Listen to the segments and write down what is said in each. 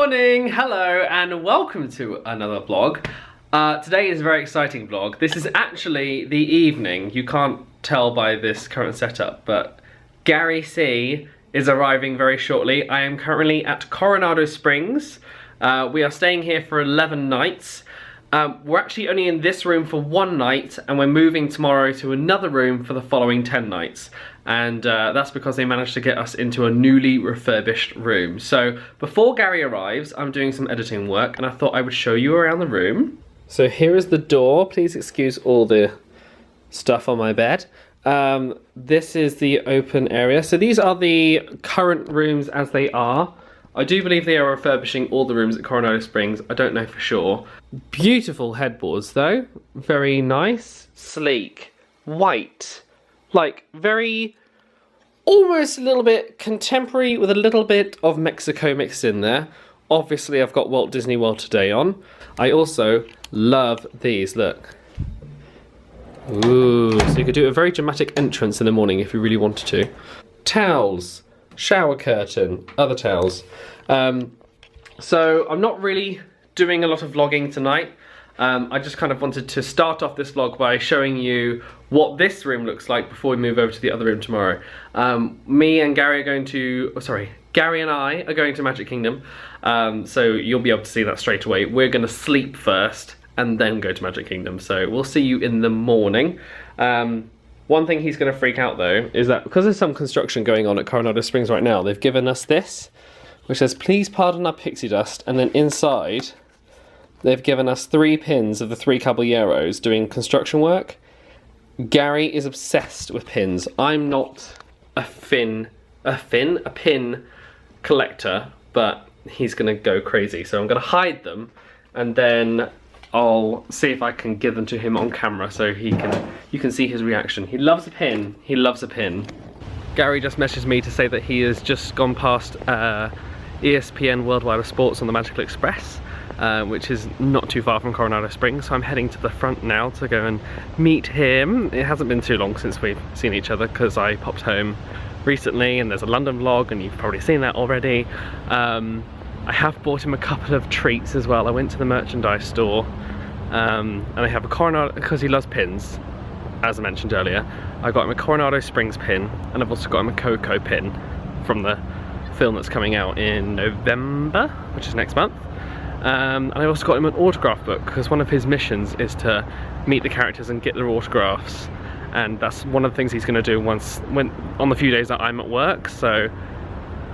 morning, hello, and welcome to another vlog. Today is a very exciting vlog. This is actually the evening. You can't tell by this current setup, but Gary C is arriving very shortly. I am currently at Coronado Springs. We are staying here for 11 nights. We're actually only in this room for 1 night, and we're moving tomorrow to another room for the following 10 nights. And that's because they managed to get us into a newly refurbished room. So before Gary arrives, I'm doing some editing work, and I thought I would show you around the room. So here is the door. Please excuse all the stuff on my bed. This is the open area. So these are the current rooms as they are. I do believe they are refurbishing all the rooms at Coronado Springs. I don't know for sure. Beautiful headboards though. Very nice. Sleek. White. Like very, almost a little bit contemporary with a little bit of Mexico mixed in there. Obviously I've got Walt Disney World today on. I also love these, look. Ooh, so you could do a very dramatic entrance in the morning if you really wanted to. Towels. Shower curtain, other towels. So I'm not really doing a lot of vlogging tonight. I just kind of wanted to start off this vlog by showing you what this room looks like before we move over to the other room tomorrow. Me and Gary are going to, Gary and I are going to Magic Kingdom. So you'll be able to see that straight away. We're gonna sleep first and then go to Magic Kingdom. So we'll see you in the morning. One thing he's going to freak out though is that because there's some construction going on at Coronado Springs right now, they've given us this, which says, please pardon our pixie dust, and then inside they've given us 3 pins of the 3 caballeros doing construction work. Gary is obsessed with pins. I'm not a pin collector, but he's going to go crazy. So I'm going to hide them, and then I'll see if I can give them to him on camera so you can see his reaction. He loves a pin. He loves a pin. Gary just messaged me to say that he has just gone past ESPN Worldwide of Sports on the Magical Express, which is not too far from Coronado Springs. So I'm heading to the front now to go and meet him. It hasn't been too long since we've seen each other because I popped home recently, and there's a London vlog and you've probably seen that already. I have bought him a couple of treats as well. I went to the merchandise store and I have a Coronado, because he loves pins, as I mentioned earlier. I got him a Coronado Springs pin, and I've also got him a Coco pin from the film that's coming out in November, which is next month. And I also got him an autograph book, because one of his missions is to meet the characters and get their autographs. And that's one of the things he's going to do on the few days that I'm at work. So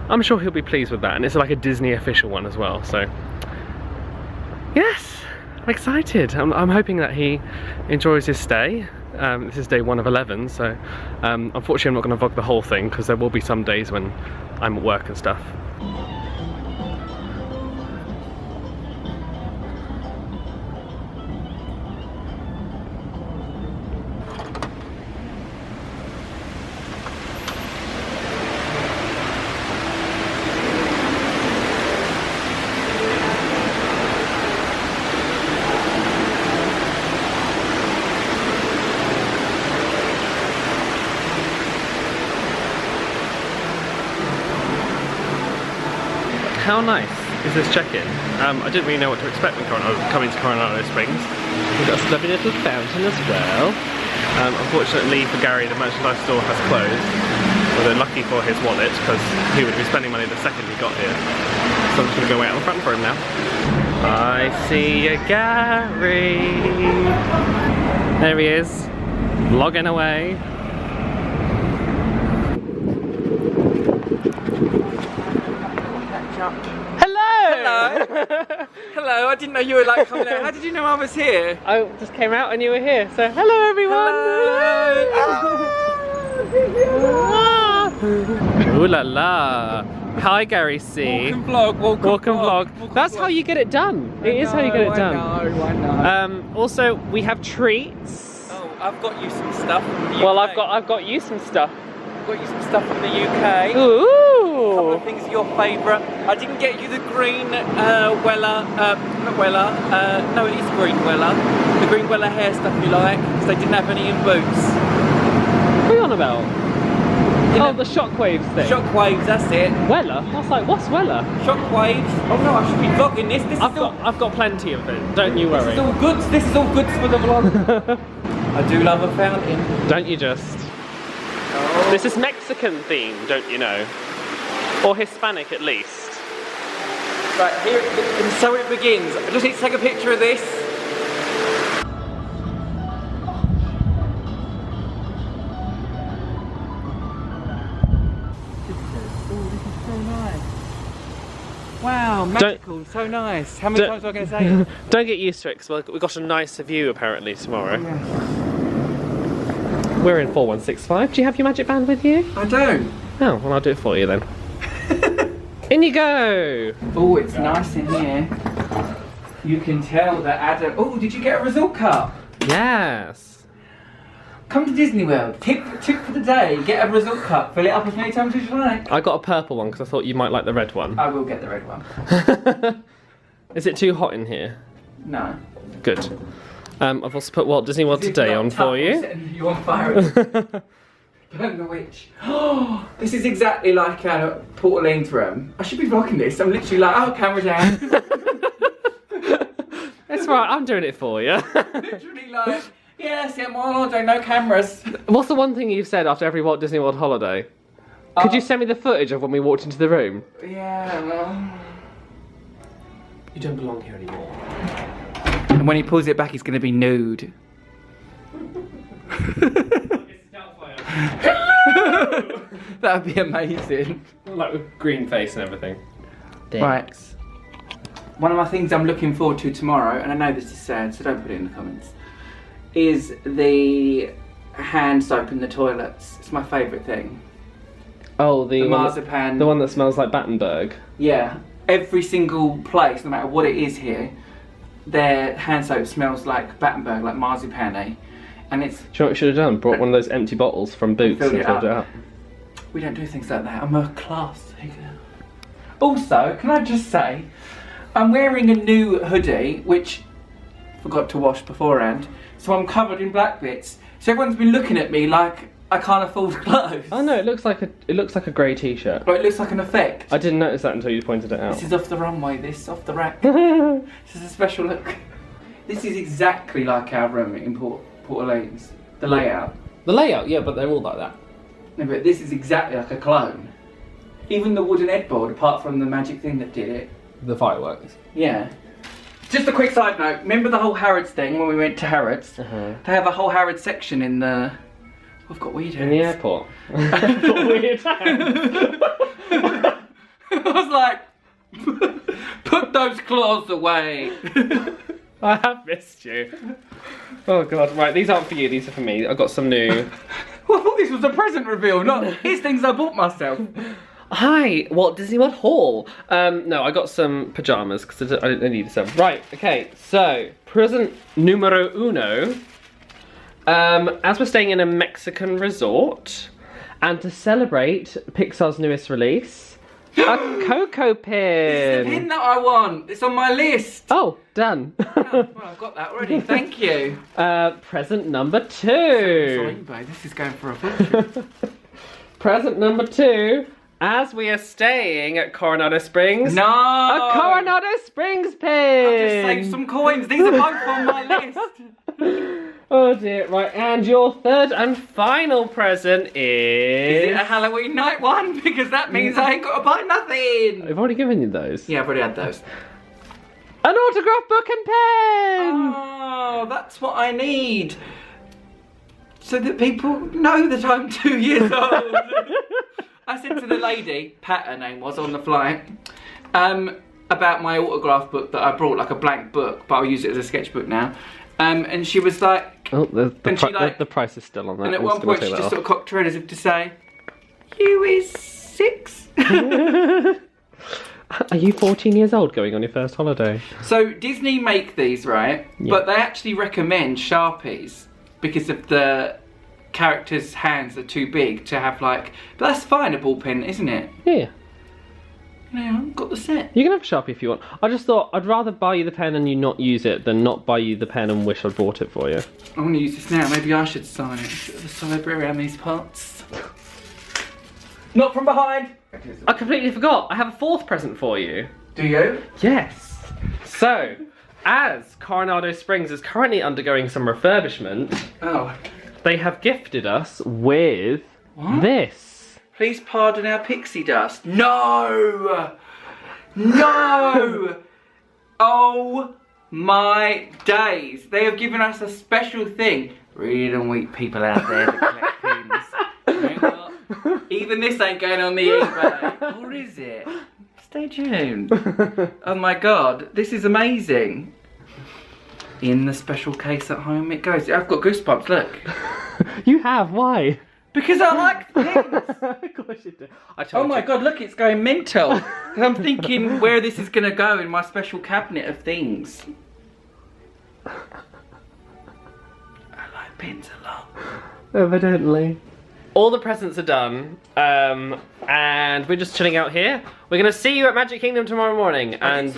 I'm sure he'll be pleased with that, and it's like a Disney official one as well, so yes, I'm excited. I'm hoping that he enjoys his stay. This is day 1 of 11, so unfortunately I'm not going to vlog the whole thing because there will be some days when I'm at work and stuff. How nice is this check-in? I didn't really know what to expect when coming to Coronado Springs. We've got a lovely little fountain as well. Unfortunately for Gary, the merchandise store has closed. Although lucky for his wallet, because he would be spending money the second he got here. So I'm just going to go out in front for him now. I see you, Gary. There he is, vlogging away. Hello! Hello, I didn't know you were like coming out. How did you know I was here? I just came out and you were here, so hello everyone! Hello! Ooh la la! Hi Gary C. Walk and vlog, walk and vlog. That's how you get it done. It is how you get it done. I know. Also, we have treats. Oh, I've got you some stuff from the UK. Well, I've got you some stuff. I've got you some stuff from the UK. Ooh! A couple of things your favourite. I didn't get you the green Weller, not Weller, no it is green Weller. The green Weller hair stuff you like, because they didn't have any in Boots. What are you on about? Oh, the shockwaves thing. Shockwaves, that's it. Weller? I was like, what's Weller? Shockwaves. Oh no, I should be vlogging this. I've got plenty of it. Don't you worry. This is all goods. This is all goods for the vlog. I do love a fountain. Don't you just? Oh. This is Mexican themed, don't you know? Or Hispanic at least. Right, here, and so it begins. I just need to take a picture of this. Wow, magical, so nice. How many times am I going to say it? Don't get used to it, because we've got a nicer view apparently tomorrow. Yeah. We're in 4165. Do you have your magic band with you? I don't. Oh, well I'll do it for you then. In you go! Oh, it's nice in here. You can tell that Adam... Oh, did you get a result cup? Yes. Come to Disney World. Tip for the day, get a result cup. Fill it up as many times as you like. I got a purple one because I thought you might like the red one. I will get the red one. Is it too hot in here? No. Good. I've also put Walt Disney World Today on for you. I'm setting you on fire. Burn the witch. Oh, this is exactly like Port Orleans room. I should be vlogging this. I'm literally like, oh, camera down. That's right, I'm doing it for you. Literally like, yes, I'm on holiday, no cameras. What's the one thing you've said after every Walt Disney World holiday? Could you send me the footage of when we walked into the room? Yeah, well... You don't belong here anymore. And when he pulls it back, he's going to be nude. That would be amazing. Like with green face and everything. Right. One of my things I'm looking forward to tomorrow, and I know this is sad, so don't put it in the comments, is the hand soap in the toilets. It's my favourite thing. Oh, the marzipan. The one that smells like Battenberg. Yeah. Every single place, no matter what it is here, their hand soap smells like Battenberg, like marzipan-y. And it's... Do you know what we should have done? Brought one of those empty bottles from Boots and filled it up. We don't do things like that. I'm a class figure. Also, can I just say, I'm wearing a new hoodie, which I forgot to wash beforehand, so I'm covered in black bits. So everyone's been looking at me like I can't afford clothes. Oh no, it looks like a grey t-shirt. But it looks like an effect. I didn't notice that until you pointed it out. This is off the runway, this, off the rack. This is a special look. This is exactly like our room in Port Orleans. The layout. The layout, yeah, but they're all like that. No, but this is exactly like a clone. Even the wooden headboard, apart from the magic thing that did it. The fireworks. Yeah. Just a quick side note. Remember the whole Harrods thing when we went to Harrods? They have a whole Harrods section in the... We've got weird hands. In the airport. I've got weird hands. I was like, put those claws away. I have missed you. Oh god, right, these aren't for you, these are for me. I got some new... Well, I thought this was a present reveal, not here's things I bought myself. Hi, Walt Disney World haul. No, I got some pajamas because I needed some. Right, okay, so present numero uno. As we're staying in a Mexican resort, and to celebrate Pixar's newest release, a Coco pin. This is the pin that I want. It's on my list. Oh, done. Well, I've got that already. Thank you. Present number 2. Sorry, babe. This is going for a fortune. Present number 2. As we are staying at Coronado Springs, No! a Coronado Springs pin! I've just saved some coins. These are both on my list. Oh dear, right, and your third and final present Is it a Halloween night one? Because that means I ain't got to buy nothing. I've already given you those. Yeah, I've already had those. An autograph book and pen! Oh, that's what I need. So that people know that I'm 2 years old. I said to the lady, Pat her name was, on the flight, about my autograph book that I brought, like a blank book, but I'll use it as a sketchbook now. And she was like... Oh, the price is still on that. And at one point she just sort of cocked her head as if to say, you is 6? Are you 14 years old going on your first holiday? So Disney make these, right? Yeah. But they actually recommend Sharpies because of the characters' hands are too big to have like... But that's fine, a ball pen, isn't it? Yeah. Yeah, I've got the set. You can have a Sharpie if you want. I just thought I'd rather buy you the pen and you not use it than not buy you the pen and wish I'd bought it for you. I want to use this now. Maybe I should sign it. It's a bit of a library around these parts. Not from behind. I completely forgot. I have a fourth present for you. Do you? Yes. So, as Coronado Springs is currently undergoing some refurbishment, Oh. they have gifted us with this. Please pardon our pixie dust. No! No! Oh my days. They have given us a special thing. Really don't weak people out there that collect pins. You know what? Even this ain't going on the eBay. Or is it? Stay tuned. Oh my god, this is amazing. In the special case at home it goes. I've got goosebumps, look. You have? Why? Because I like pins. Of course you do. Oh my god, look, it's going mental. Because I'm thinking where this is going to go in my special cabinet of things. I like pins a lot. Evidently. All the presents are done, and we're just chilling out here. We're going to see you at Magic Kingdom tomorrow morning, and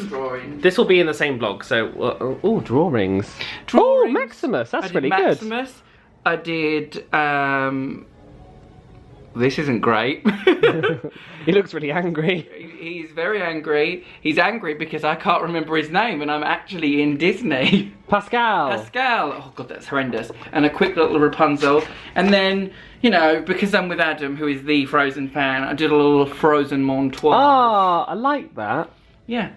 this will be in the same vlog, so... oh, drawings. Oh, Maximus, that's really good. Maximus. I did, this isn't great. He looks really angry. He's very angry. He's angry because I can't remember his name and I'm actually in Disney. Pascal. Pascal. Oh god, that's horrendous. And a quick little Rapunzel. And then, you know, because I'm with Adam, who is the Frozen fan, I did a little Frozen montage. Oh, I like that. Yeah.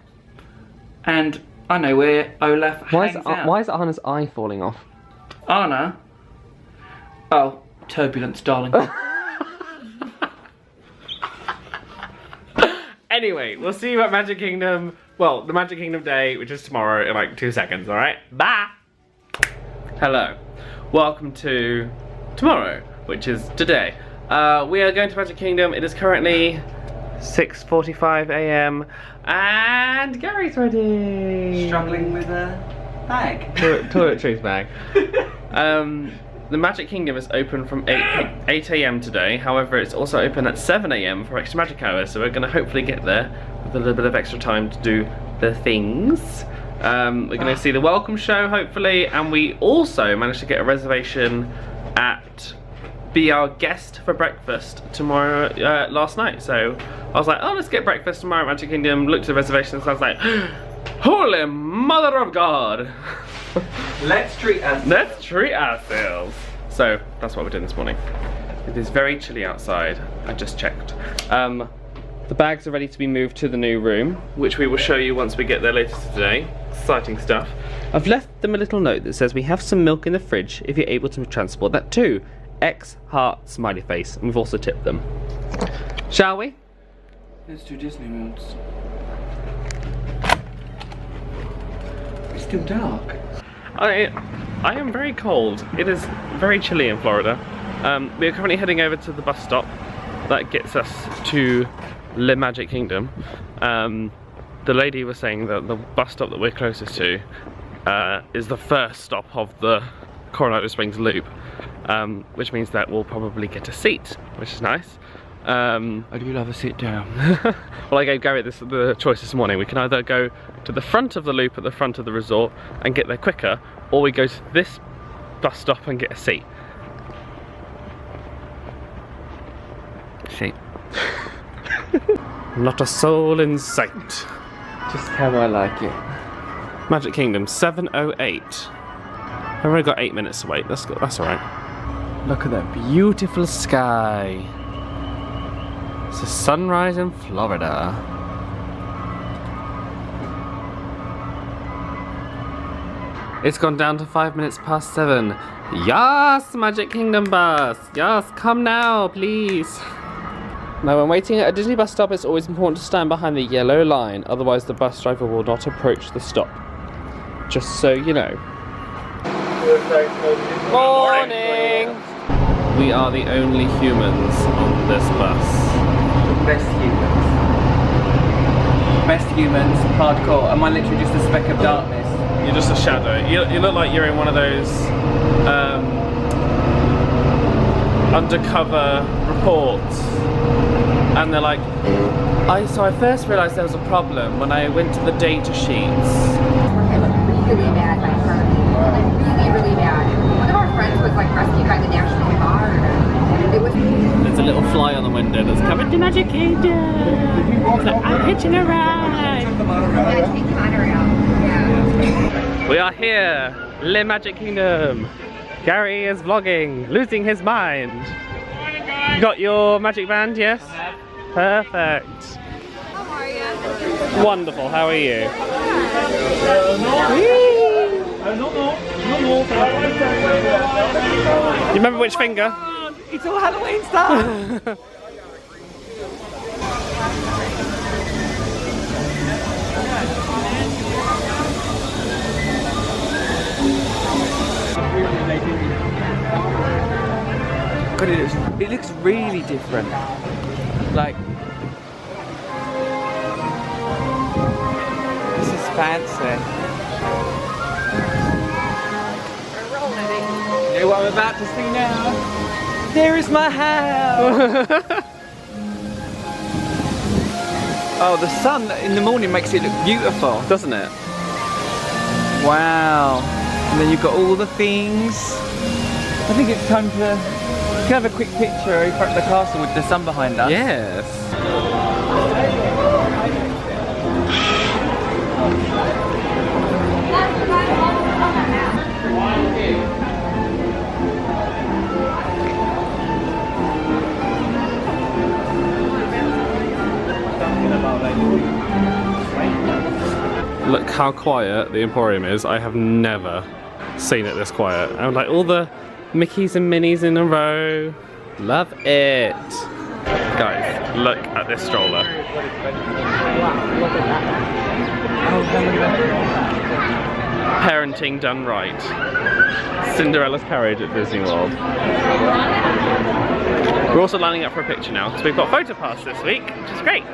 And I know where Olaf hangs out. Why is Anna's eye falling off? Anna? Oh, turbulence, darling. Anyway, we'll see you at Magic Kingdom. Well, the Magic Kingdom day, which is tomorrow in like 2 seconds, alright? Bye! Hello. Welcome to tomorrow, which is today. We are going to Magic Kingdom. It is currently 6:45 AM and Gary's ready. Struggling with a bag. Toiletries bag. The Magic Kingdom is open from 8 AM today. However, it's also open at 7 AM for extra magic hours. So we're going to hopefully get there with a little bit of extra time to do the things. We're going to see the welcome show, hopefully. And we also managed to get a reservation at Be Our Guest for breakfast tomorrow, last night. So I was like, oh, let's get breakfast tomorrow at Magic Kingdom. Looked at the reservations and I was like, holy mother of God. Let's treat ourselves. Let's treat ourselves. So that's what we're doing this morning. It is very chilly outside. I just checked. The bags are ready to be moved to the new room, which we will show you once we get there later today. Exciting stuff. I've left them a little note that says we have some milk in the fridge if you're able to transport that too. X heart smiley face, and we've also tipped them. Shall we? Let's do Disney World. It's still dark. I am very cold. It is very chilly in Florida. We are currently heading over to the bus stop that gets us to Le Magic Kingdom. The lady was saying that the bus stop that we're closest to is the first stop of the Coronado Springs loop, which means that we'll probably get a seat, which is nice. I do love a sit down. Well, I gave Gary the choice this morning. We can either go to the front of the loop at the front of the resort and get there quicker, or we go to this bus stop and get a seat. Seat. Not a soul in sight. Just how I like it. Magic Kingdom, 7:08. I've only got 8 minutes to wait. That's alright. Look at that beautiful sky. It's a sunrise in Florida. It's gone down to 5 minutes past 7. Yes, Magic Kingdom bus. Yes, come now, please. Now, when waiting at a Disney bus stop, it's always important to stand behind the yellow line. Otherwise, the bus driver will not approach the stop. Just so you know. Morning! We are the only humans on this bus. Best humans. Best humans, hardcore. Am I literally just a speck of darkness? You're just a shadow. You look like you're in one of those undercover reports. And they're like, so I first realised there was a problem when I went to the data sheets. Really bad by her. Like really bad. One of our friends was like rescued by the National Guard. It was. There's a little fly on the window that's coming to Magic Kingdom. So I'm hitching a ride. Yeah, take the monorail. Yeah. We are here, Le Magic Kingdom. Gary is vlogging, losing his mind. You got your magic band, yes? Perfect. How are you? Wonderful, how are you? You remember which finger? It's all Halloween stuff. God, it looks really different. Like, this is fancy. You know what I'm about to see now? There is my house! Oh, the sun in the morning makes it look beautiful. Doesn't it? Wow. And then you've got all the things. I think it's time to have a quick picture in front of the castle with the sun behind us. Yes. Look how quiet the Emporium is. I have never seen it this quiet. And like all the Mickeys and Minnies in a row. Love it. Guys, look at this stroller. Parenting done right. Cinderella's carriage at Disney World. We're also lining up for a picture now because we've got photo pass this week, which is great.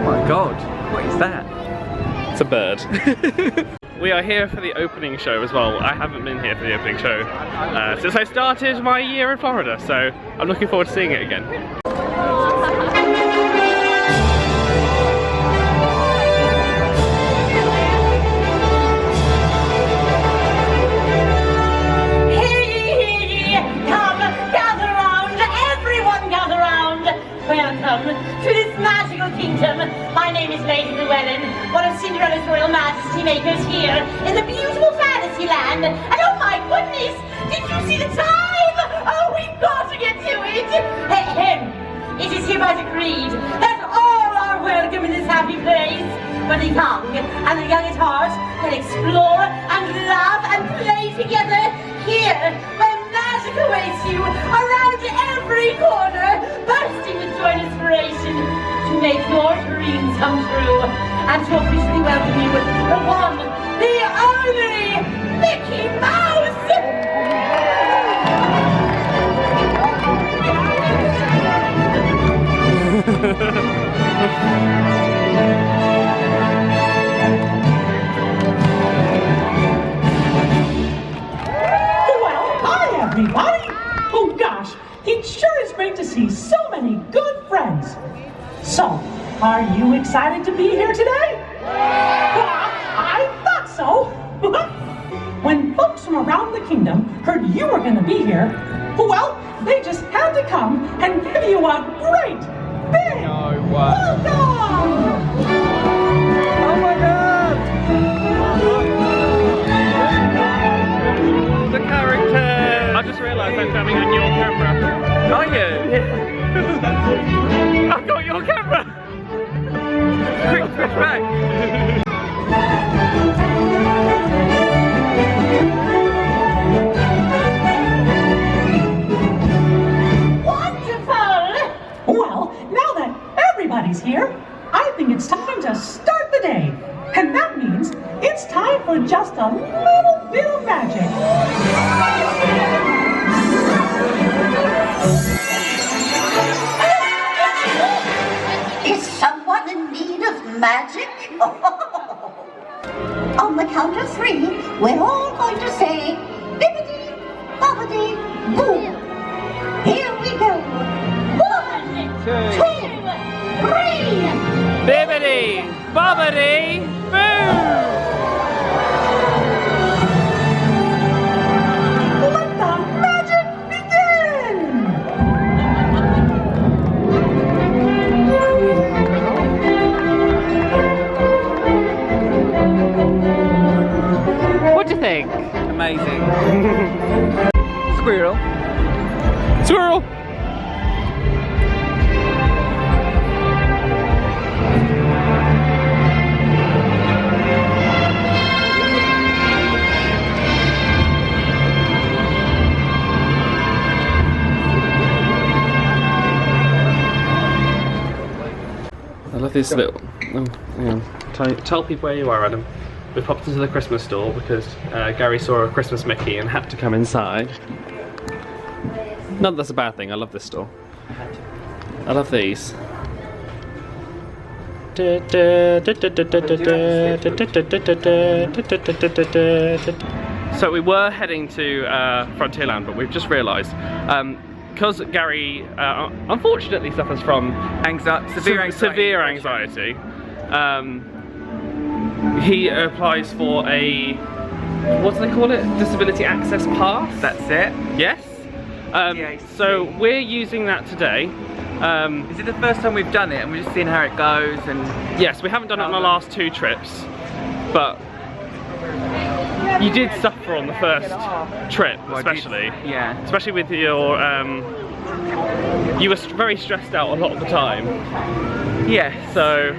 Oh my god, what is that? It's a bird. We are here for the opening show as well. I haven't been here for the opening show since I started my year in Florida, so I'm looking forward to seeing it again. Welcome to this magical kingdom. My name is Lady Llewellyn, one of Cinderella's Royal Majesty makers here in the beautiful fantasy land. And oh my goodness, did you see the time? Oh, we've got to get to it. It is hereby decreed that all are welcome in this happy place, where the young and the young at heart can explore and laugh and play together here, where magic awaits you around every corner, bursting with joy and inspiration to make your dreams come true, and to officially welcome you with the one, the only Mickey Mouse! Everybody! Oh gosh, it sure is great to see so many good friends. So, are you excited to be here today? I thought so. When folks from around the kingdom heard you were going to be here, well, they just had to come and give you a great big welcome! Oh my god! The character! I just realised I'm filming on your camera. Are you? Yeah. I've got your camera! Quick, switch back! Wonderful! Well, now that everybody's here, I think it's time to start the day. And that means it's time for just a little bit of magic. Is someone in need of magic? On the count of three, we're all going to say, bibbidi, bobbidi, boo. Here we go. 1, 2, 3. Bibbidi, bobbidi, boo! Squirrel. Squirrel! I love this little. Oh, hang on. Tell people where you are, Adam. We popped into the Christmas store because Gary saw a Christmas Mickey and had to come inside. Not that that's a bad thing. I love this store. I love these. So we were heading to Frontierland, but we've just realised. Because Gary unfortunately suffers from severe anxiety, he applies for a, what do they call it? Disability Access Pass? That's it. Yes? So we're using that today. Is it the first time we've done it and we're just seeing how it goes? And yes, we haven't done it on the last 2 trips, but you did suffer on the first trip, especially. Yeah. Especially with your, you were very stressed out a lot of the time. Yeah. So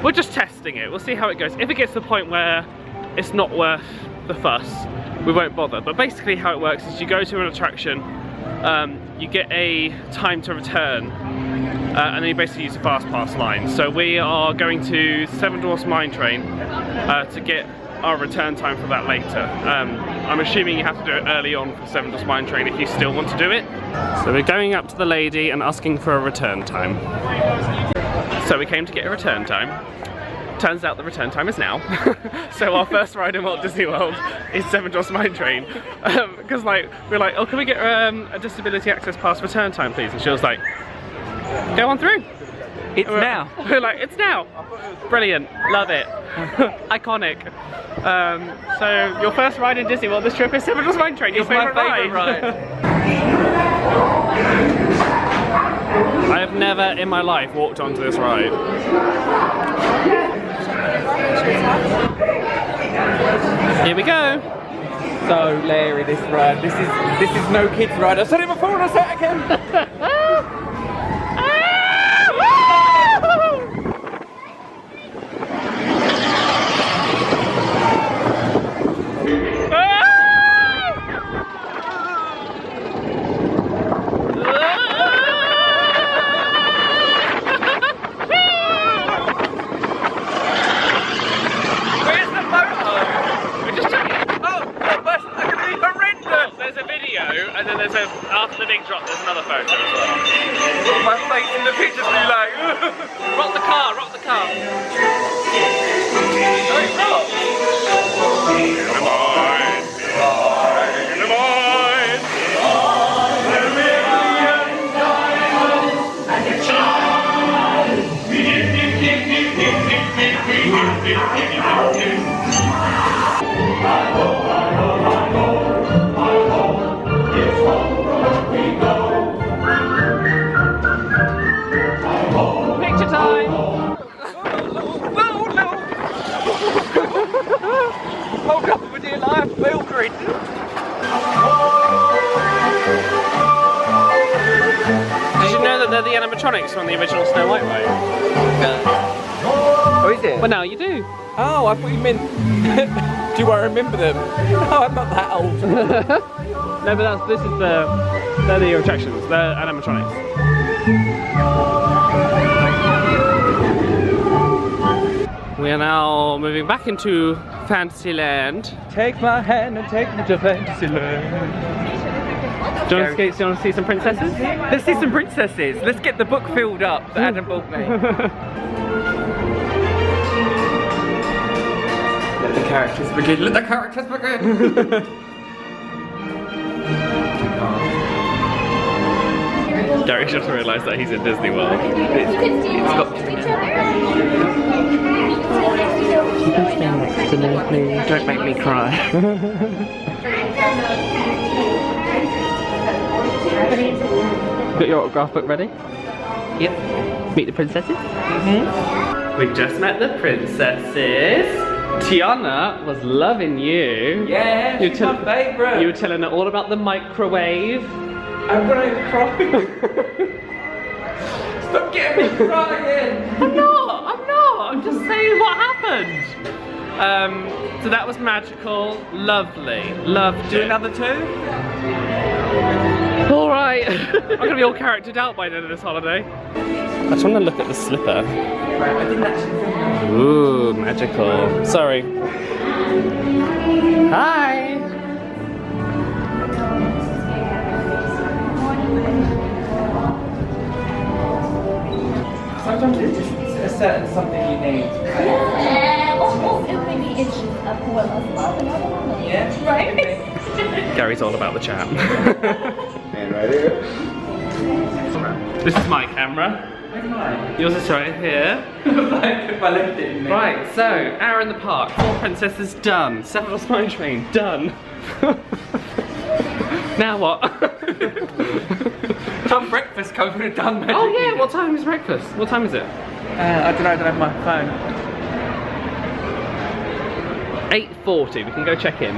we're just testing it. We'll see how it goes. If it gets to the point where it's not worth the fuss, we won't bother. But basically how it works is you go to an attraction, you get a time to return, and then you basically use a fast pass line. So we are going to Seven Dwarfs Mine Train to get our return time for that later. I'm assuming you have to do it early on for Seven Dwarfs Mine Train if you still want to do it. So we're going up to the lady and asking for a return time. So we came to get a return time. Turns out the return time is now. So our first ride in Walt Disney World is Seven Dwarfs Mine Train. Because we're like, oh, can we get a Disability Access Pass return time, please? And she was like, go on through. It's now. We're like, it's now. Brilliant, love it. Iconic. So your first ride in Disney World this trip is Seven Dwarfs Mine Train. Your favourite ride. I have never in my life walked onto this ride. Here we go. So Larry, this ride. This is no kids ride. I said it before and I said it again. After the big drop, there's another photo as well. My face in the picture's be like, rock the car, rock the car. Picture time! Hold up with your life, Mildred. Did you know that they're the animatronics from the original Snow White ride? Oh, is it? Well, now you do. Oh, I thought you meant, do I remember them? Oh, I'm not that old. No, but they're the attractions, they're animatronics. We are now moving back into Fantasyland. Take my hand and take me to Fantasyland. Do you want to see some princesses? Let's see some princesses. Let's get the book filled up that Adam bought me. Let the characters begin. Let the characters begin. Gary just realised that he's in Disney World. It's got to be. You can stay next to me, please. Don't make me cry. Got your autograph book ready? Yep. Meet the princesses? Mm-hmm. We just met the princesses. Tiana was loving you. Yeah, she's my favourite. You were telling her all about the microwave. I'm gonna cry. Stop getting me crying. I'm not. I'm just saying what happened. So that was magical, lovely, loved Do it. another 2? All right. I'm gonna be all charactered out by the end of this holiday. I just want to look at the slipper. Right, I didn't actually. Ooh, magical. Sorry. Hi. Sometimes it's just a certain something you need. Maybe it's just a poor love another one. Yeah, Right? Gary's all about the chat. And right here. This is my camera. Where's mine? Yours is right here. If I left it in there. Right, so, hour in the park, 4 princesses done, 7 Spine Train done. Now what? Some breakfast comes with a done magic. Oh yeah, what time is breakfast? What time is it? I don't know, I don't have my phone. 8:40, we can go check in.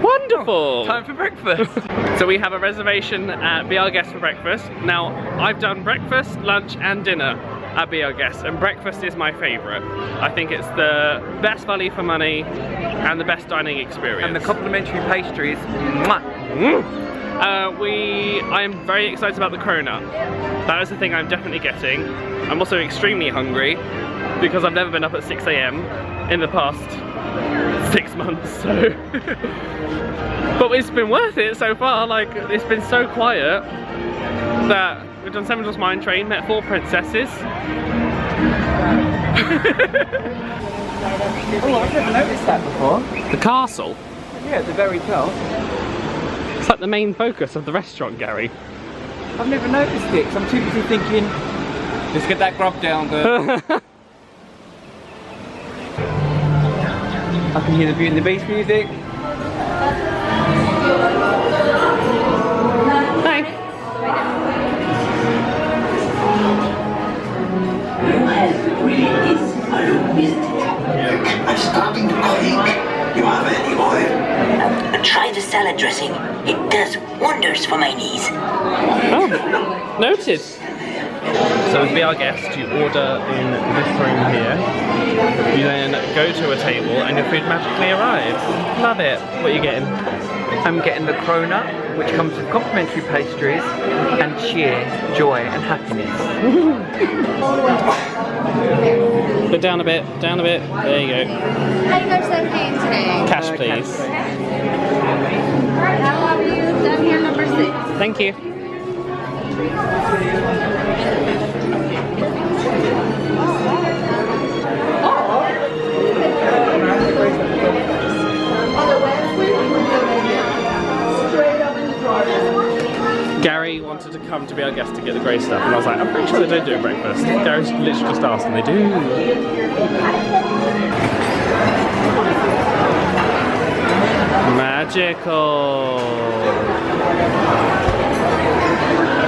Wonderful! Time for breakfast. So we have a reservation at Be Our Guest for breakfast. Now, I've done breakfast, lunch and dinner at Be Our Guest, and breakfast is my favourite. I think it's the best value for money and the best dining experience. And the complimentary pastries. Mwah. I am very excited about the cronut. That is the thing I'm definitely getting. I'm also extremely hungry because I've never been up at 6 AM in the past 6 months, so but it's been worth it so far. Like, it's been so quiet that we've done 7 Mine Train, met 4 princesses. Oh, I've never noticed that before. The castle. Yeah, at the very top. It's like the main focus of the restaurant, Gary. I've never noticed it, because I'm too busy thinking, let's get that grub down, girl. I can hear the Beauty and the Beast music. Hi. I'm starting to think you have any oil. Try the salad dressing. It does wonders for my knees. Oh, noted. So as Be Our Guest, you order in this room here. You then go to a table and your food magically arrives. Love it. What are you getting? I'm getting the cronut, which comes with complimentary pastries and cheer, joy and happiness. But down a bit, down a bit. There you go. How you guys paying today? Cash, please. Alright, how have you done here number 6? Thank you. Gary wanted to come to Be Our Guest to get the grey stuff, and I was like, I'm pretty sure they don't do a breakfast. Gary's literally just asked, and they do. Magical.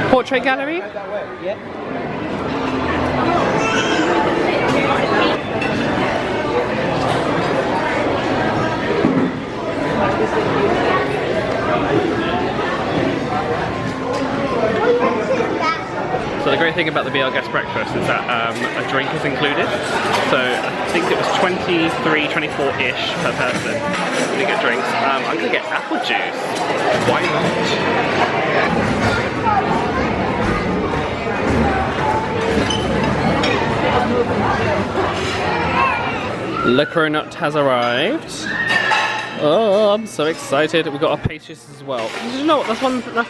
Portrait gallery? So the great thing about the Be Our Guest breakfast is that a drink is included. So I think it was 23, 24-ish per person to get drinks. I'm gonna get apple juice. Why not? Le Cronut has arrived. Oh, I'm so excited. We've got our pastries as well. You know what? That's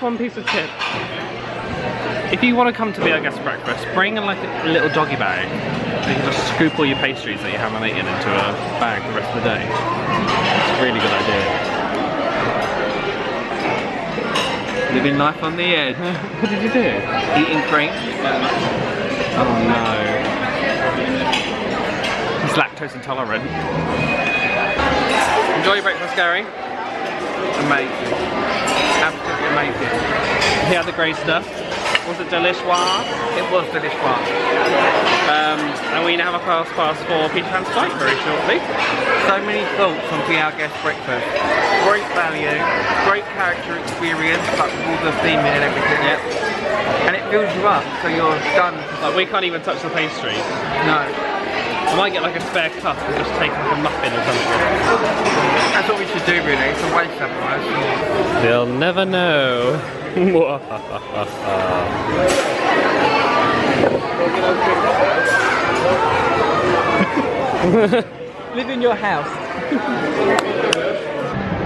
one piece of tip. If you want to come to Be Our Guest breakfast, bring like a little doggy bag. So you can just scoop all your pastries that you haven't eaten into a bag the rest of the day. It's a really good idea. Living life on the edge. What did you do? Eating cream. Oh no. He's lactose intolerant. Enjoy your breakfast, Gary. Amazing. Absolutely amazing. He had the grey stuff. Was it delicious? It was delicious. And we now have a fast pass for Peter Pan's flight very shortly. So many thoughts on Be Our Guest breakfast. Great value, great character experience, like with all the theming and everything. Yep. And it fills you up, so you're done. Like, we can't even touch the pastry. No. I might get like a spare cup and just take like a muffin or something. That's what we should do really, it's a waste otherwise. They'll never know. Live in your house.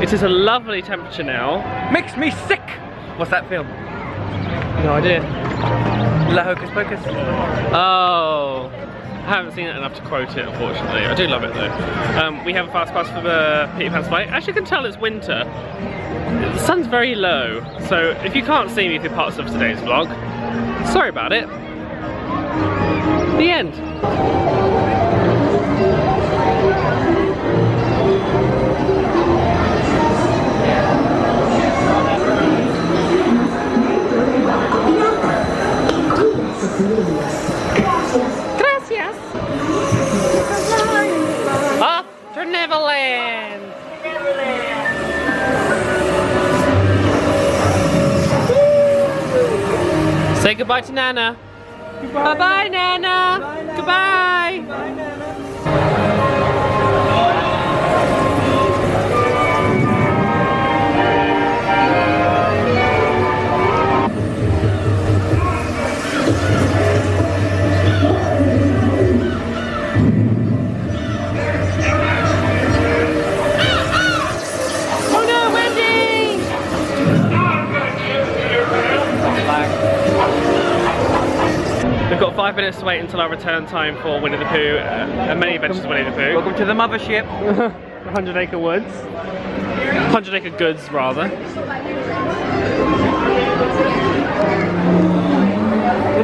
It is a lovely temperature now. Makes me sick! What's that film? No idea. La Hocus Pocus? Oh. I haven't seen it enough to quote it, unfortunately. I do love it though. We have a fast pass for the Peter Pan's flight. As you can tell, it's winter. The sun's very low, so if you can't see me through parts of today's vlog, sorry about it. The end. Gracias. Off to Neverland. Say goodbye to Nana. Goodbye. Bye-bye, Nana. Bye, goodbye. Bye, Nana. We've got 5 minutes to wait until our return time for Winnie the Pooh and Many Adventures of Winnie the Pooh. Welcome to the mothership. 100 Acre Woods. 100 Acre Goods, rather. They've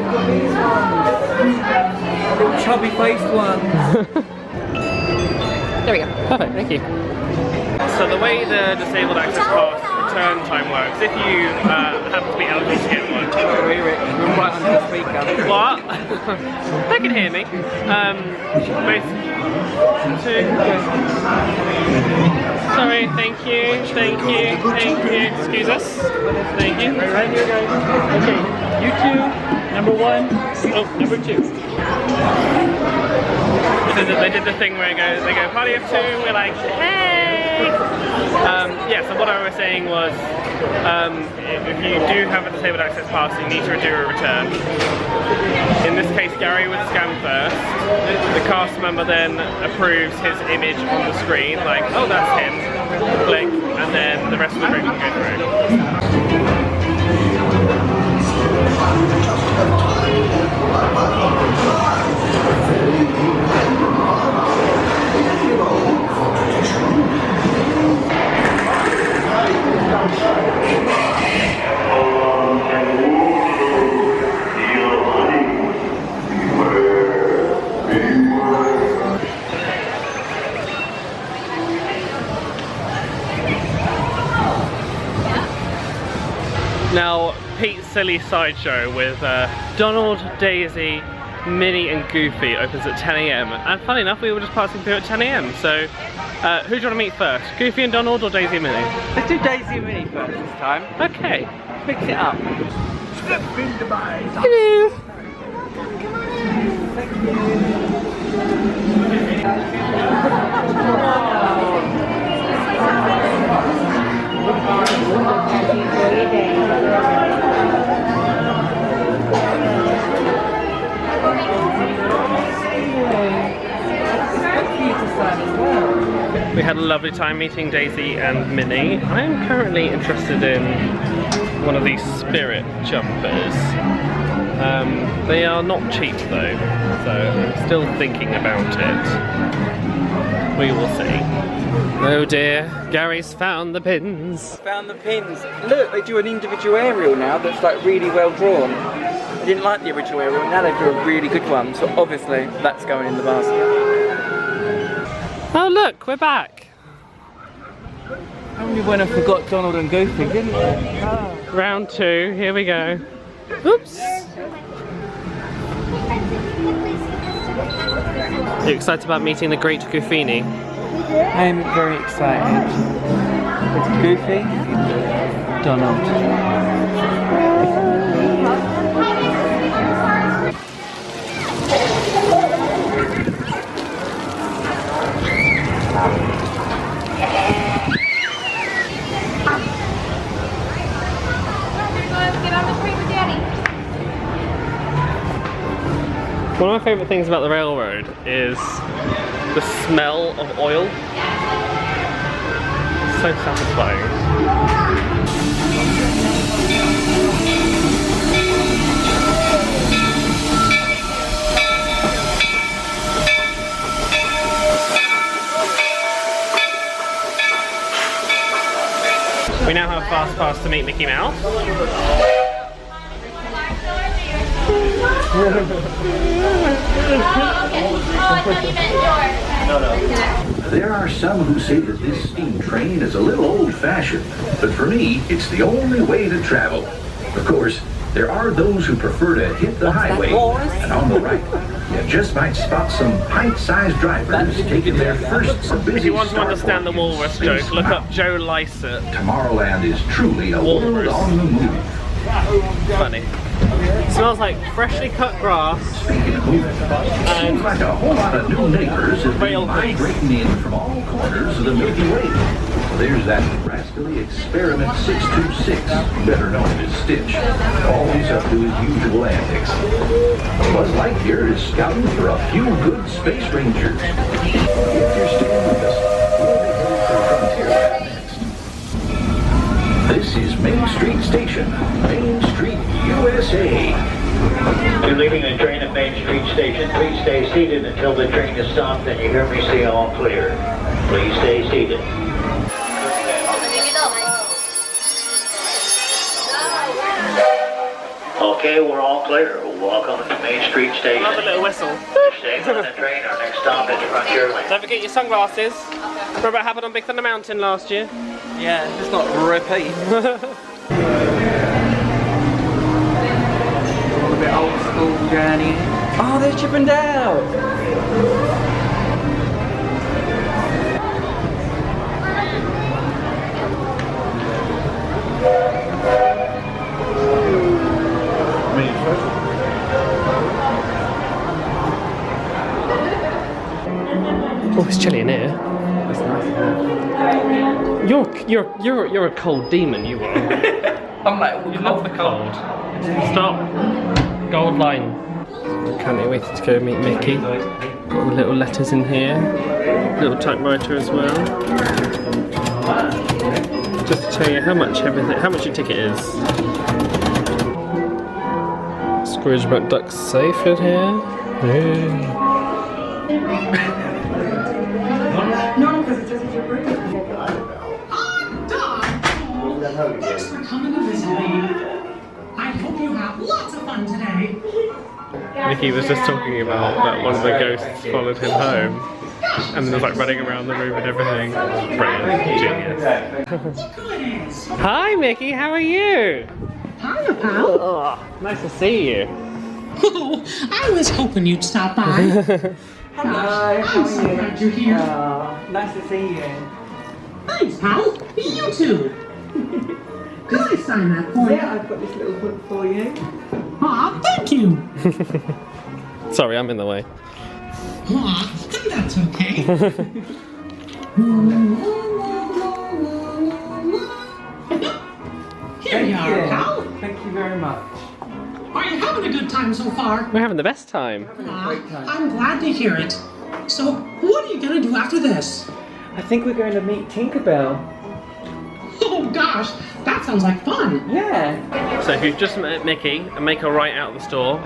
got these ones. Little chubby faced ones. There we go. Perfect, thank you. So the way the disabled access pass return time works, if you happen to be eligible to get one. We're right under the speaker. What? They can hear me. Sorry, thank you, thank you, thank you. Excuse us. Thank you. Right here, guys. Okay, you two, number 1. Oh, number 2. So they did the thing where they go party of 2, and we're like, hey! Yeah, so what I was saying was, if you do have a disabled access pass, you need to do a return. In this case, Gary would scan first. The cast member then approves his image on the screen, like, oh, that's him. Click, and then the rest of the group can go through. Now, Pete's Silly Sideshow with Donald, Daisy, Minnie and Goofy opens at 10 AM. And funny enough, we were just passing through at 10 AM. So, who do you want to meet first? Goofy and Donald or Daisy and Minnie? Let's do Daisy and Minnie first this time. Okay. Mix it up. Hello. We had a lovely time meeting Daisy and Minnie. I'm currently interested in one of these spirit jumpers. They are not cheap though, so I'm still thinking about it. We will see. Oh dear, Gary's found the pins. Found the pins. Look, they do an individual aerial now that's like really well drawn. I didn't like the original aerial, now they do a really good one, so obviously that's going in the basket. Oh look, we're back. Only when I forgot Donald and Goofy, didn't I? Round 2, here we go. Oops. Are you excited about meeting the great Goofini? I'm very excited. It's Goofy, Donald. Get on the train with Daddy. One of my favourite things about the railroad is the smell of oil. It's so satisfying. We now have a fast pass to meet Mickey Mouse. There are some who say that this steam train is a little old-fashioned, but for me, it's the only way to travel. Of course, there are those who prefer to hit the highway, and on the right, you just might spot some pint-sized drivers taking their first busy If you want to start understand the walk in walrus Space joke, look up Mountain. Joe Lycett. Tomorrowland is truly a world Walrus. on the move. Funny. It smells like freshly cut grass. Speaking of moving, seems like a whole lot of new neighbors have Rail been grease. migrating in from all corners of the Milky Way. There's that rascally Experiment 626, better known as Stitch, always up to his usual antics. Buzz Lightyear is scouting for a few good space rangers. If you're staying with us, we'll be headed for Frontierland next. This is Main Street Station, Main Street, USA. You're leaving the train at Main Street Station. Please stay seated until the train is stopped and you hear me say all clear. Please stay seated. Okay, we're all clear. Welcome to Main Street Station. Another little whistle. Staying on the train, our next stop is Frontierland. Don't forget your sunglasses. Remember what happened on Big Thunder Mountain last year? Yeah, let's not repeat. A bit old school journey. Oh, there's Chip and Dale. Oh, it's chilly in here. That's nice. You're a cold demon, you are. I'm like, You love the cold. Stop. Gold line. Can't wait to go meet Mickey. Got the little letters in here. Little typewriter as well. Just to tell you how much your ticket is. Scrooge McDuck's safe in here. Yeah. Thanks for coming to visit me. I hope you have lots of fun today. Mickey was just talking about that one of the ghosts followed him home. And then was like running around the room and everything. Brilliant. Genius. Hi Mickey, how are you? Hiya, pal. Oh, nice to see you. Oh, I was hoping you'd stop by. Hello, I'm so glad you're here. Nice to see you. Thanks, pal. You too. Could I sign that for you? Yeah, I've got this little book for you. Aw, thank you. Sorry, I'm in the way. Aw, that's okay. Here you are, pal. Thank you very much. Are you having a good time so far? We're having the best time. Aw, I'm glad to hear it. So, what are you gonna do after this? I think we're going to meet Tinkerbell. Oh gosh, that sounds like fun. Yeah. So if you've just met Mickey and make a right out of the store,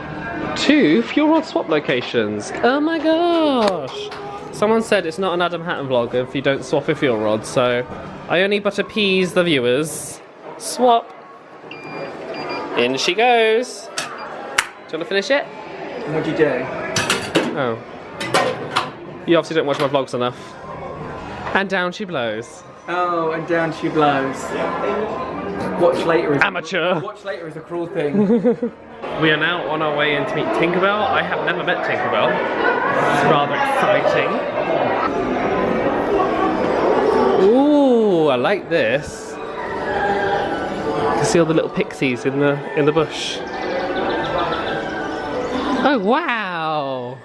2 fuel rod swap locations. Oh my gosh. Someone said it's not an Adam Hattan vlog if you don't swap a fuel rod, so I only but appease the viewers. Swap. In she goes. Do you want to finish it? What'd you do? Oh. You obviously don't watch my vlogs enough. And down she blows. Oh, and down she blows. Watch later is Amateur. Watch later is a cruel thing. We are now on our way in to meet Tinkerbell. I have never met Tinkerbell. It's rather exciting. Ooh, I like this. You can see all the little pixies in the bush. Oh wow!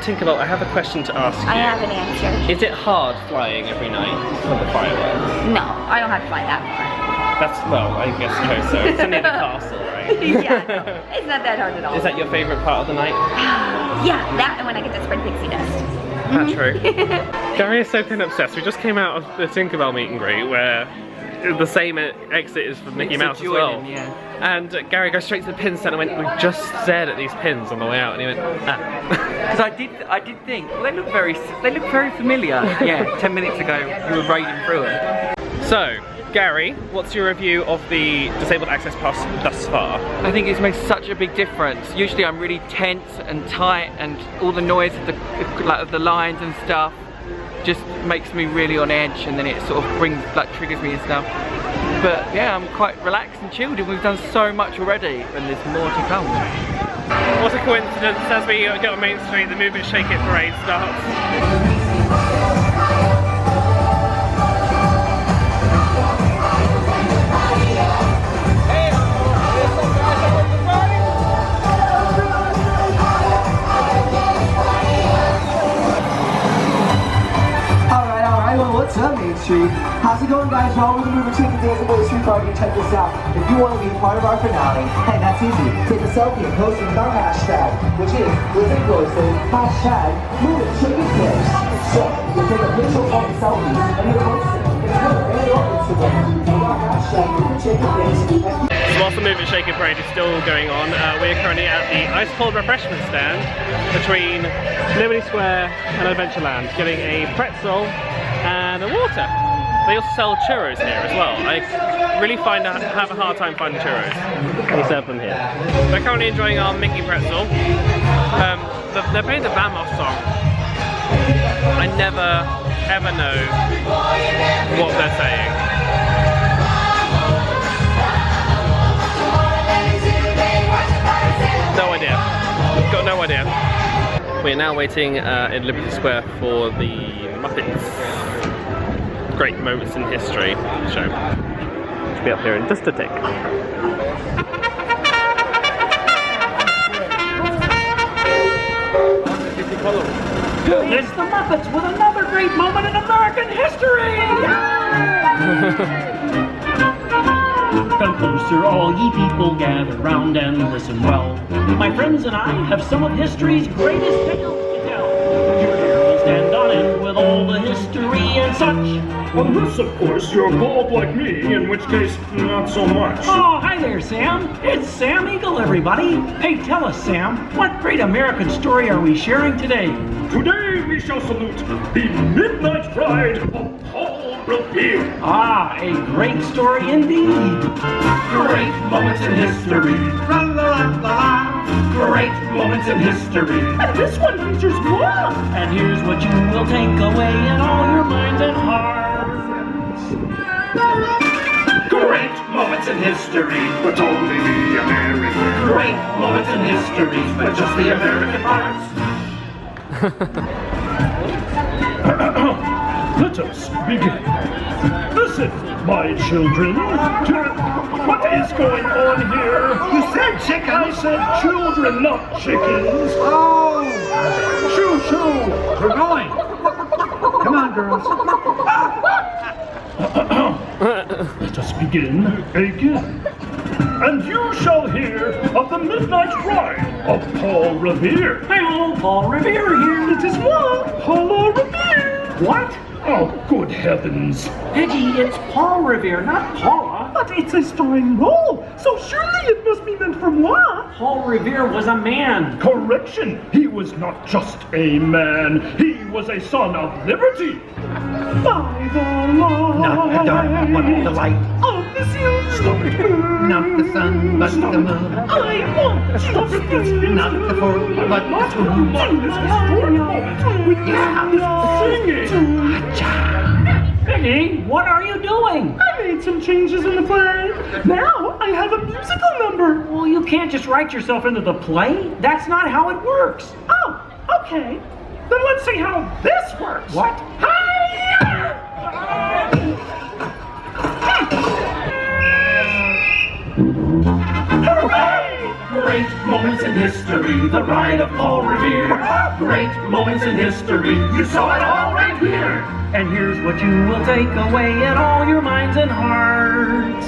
Tinkerbell, I have a question to ask you. I have an answer. Is it hard flying every night for the fireworks? No, I don't have to fly that far. That's, well, I guess so. It's only the castle, right? Yeah, no, it's not that hard at all. Is that your favourite part of the night? Yeah, that and when I get to spread pixie dust. That's true. Gary is so pin obsessed. We just came out of the Tinkerbell meet and greet where the same exit is for Mickey Mouse as well. Yeah. And Gary goes straight to the pin stand and went, we just stared at these pins on the way out, and he went, ah. Because I did think, well, they look very familiar. Yeah, 10 minutes ago you were raiding through it. So, Gary, what's your review of the Disabled Access Pass thus far? I think it's made such a big difference. Usually I'm really tense and tight, and all the noise of the lines and stuff just makes me really on edge, and then it sort of triggers me and stuff. But yeah, I'm quite relaxed and chilled, and we've done so much already, and there's more to come. What a coincidence, as we get on Main Street, the Move It Shake It parade starts. What's up, Main Street? How's it going, guys? Y'all, we're the Move It Shake It Days of Street Party. Check this out. If you want to be part of our finale, hey, that's easy. Take a selfie and post it with our hashtag, which is hashtag Move It Shake It Days. So, you'll take a picture of the selfie and you'll post it on Twitter and on Instagram with our hashtag Move It Shake It Days. So whilst the Move It Shake It parade is still going on, we are currently at the ice cold refreshment stand between Liberty Square and Adventureland, getting a pretzel and a water. They also sell churros here as well. I really have a hard time finding churros. We serve them here. We're currently enjoying our Mickey pretzel. They're playing the Vamos song. I never ever know what they're saying. No idea. Got no idea. We're now waiting in Liberty Square for the Muppets Great Moments in History show. Should be up here in just a tick. It's the Muppets with another great moment in American history! Come closer, all ye people, gather round and listen well. My friends and I have some of history's greatest tales to tell. Your hair will stand on end with all the history and such. Unless, of course, you're bald like me, in which case, not so much. Oh, hi there, Sam. It's Sam Eagle, everybody. Hey, tell us, Sam, what great American story are we sharing today? Today we shall salute the Midnight Ride of Paul Revere. Ah, a great story indeed. Great moments in history. Great moments in history. And this one features more. And here's what you will take away in all your minds and hearts. Great moments in history, but only the American. Great moments in history, but just the American parts. Let us begin. Listen, my children, what is going on here? You said chickens. I said children, not chickens. Oh! Choo-choo, we're going. Come on, girls. Let us begin again. And you shall hear of the Midnight Ride of Paul Revere. Hello, Paul Revere here. It is one Paul Revere. What? Oh, good heavens. Peggy, it's Paul Revere, not Paula. But it's a starring role, so surely it must be meant for moi. Paul Revere was a man. Correction, he was not just a man. He was a son of liberty. By the light. Not the dark, but the light. Of the silver moon. Not the sun, but the moon. I want justice. Not the fourth, but the two. This historic moment with this singing. Peggy, what are you doing? I made some changes in the play. Now I have a musical number. Well, you can't just write yourself into the play. That's not how it works. Oh, okay. Then let's see how this works. What? Hooray! Great moments in history, the ride of Paul Revere. Great moments in history, you saw it all right here. And here's what you will take away in all your minds and hearts.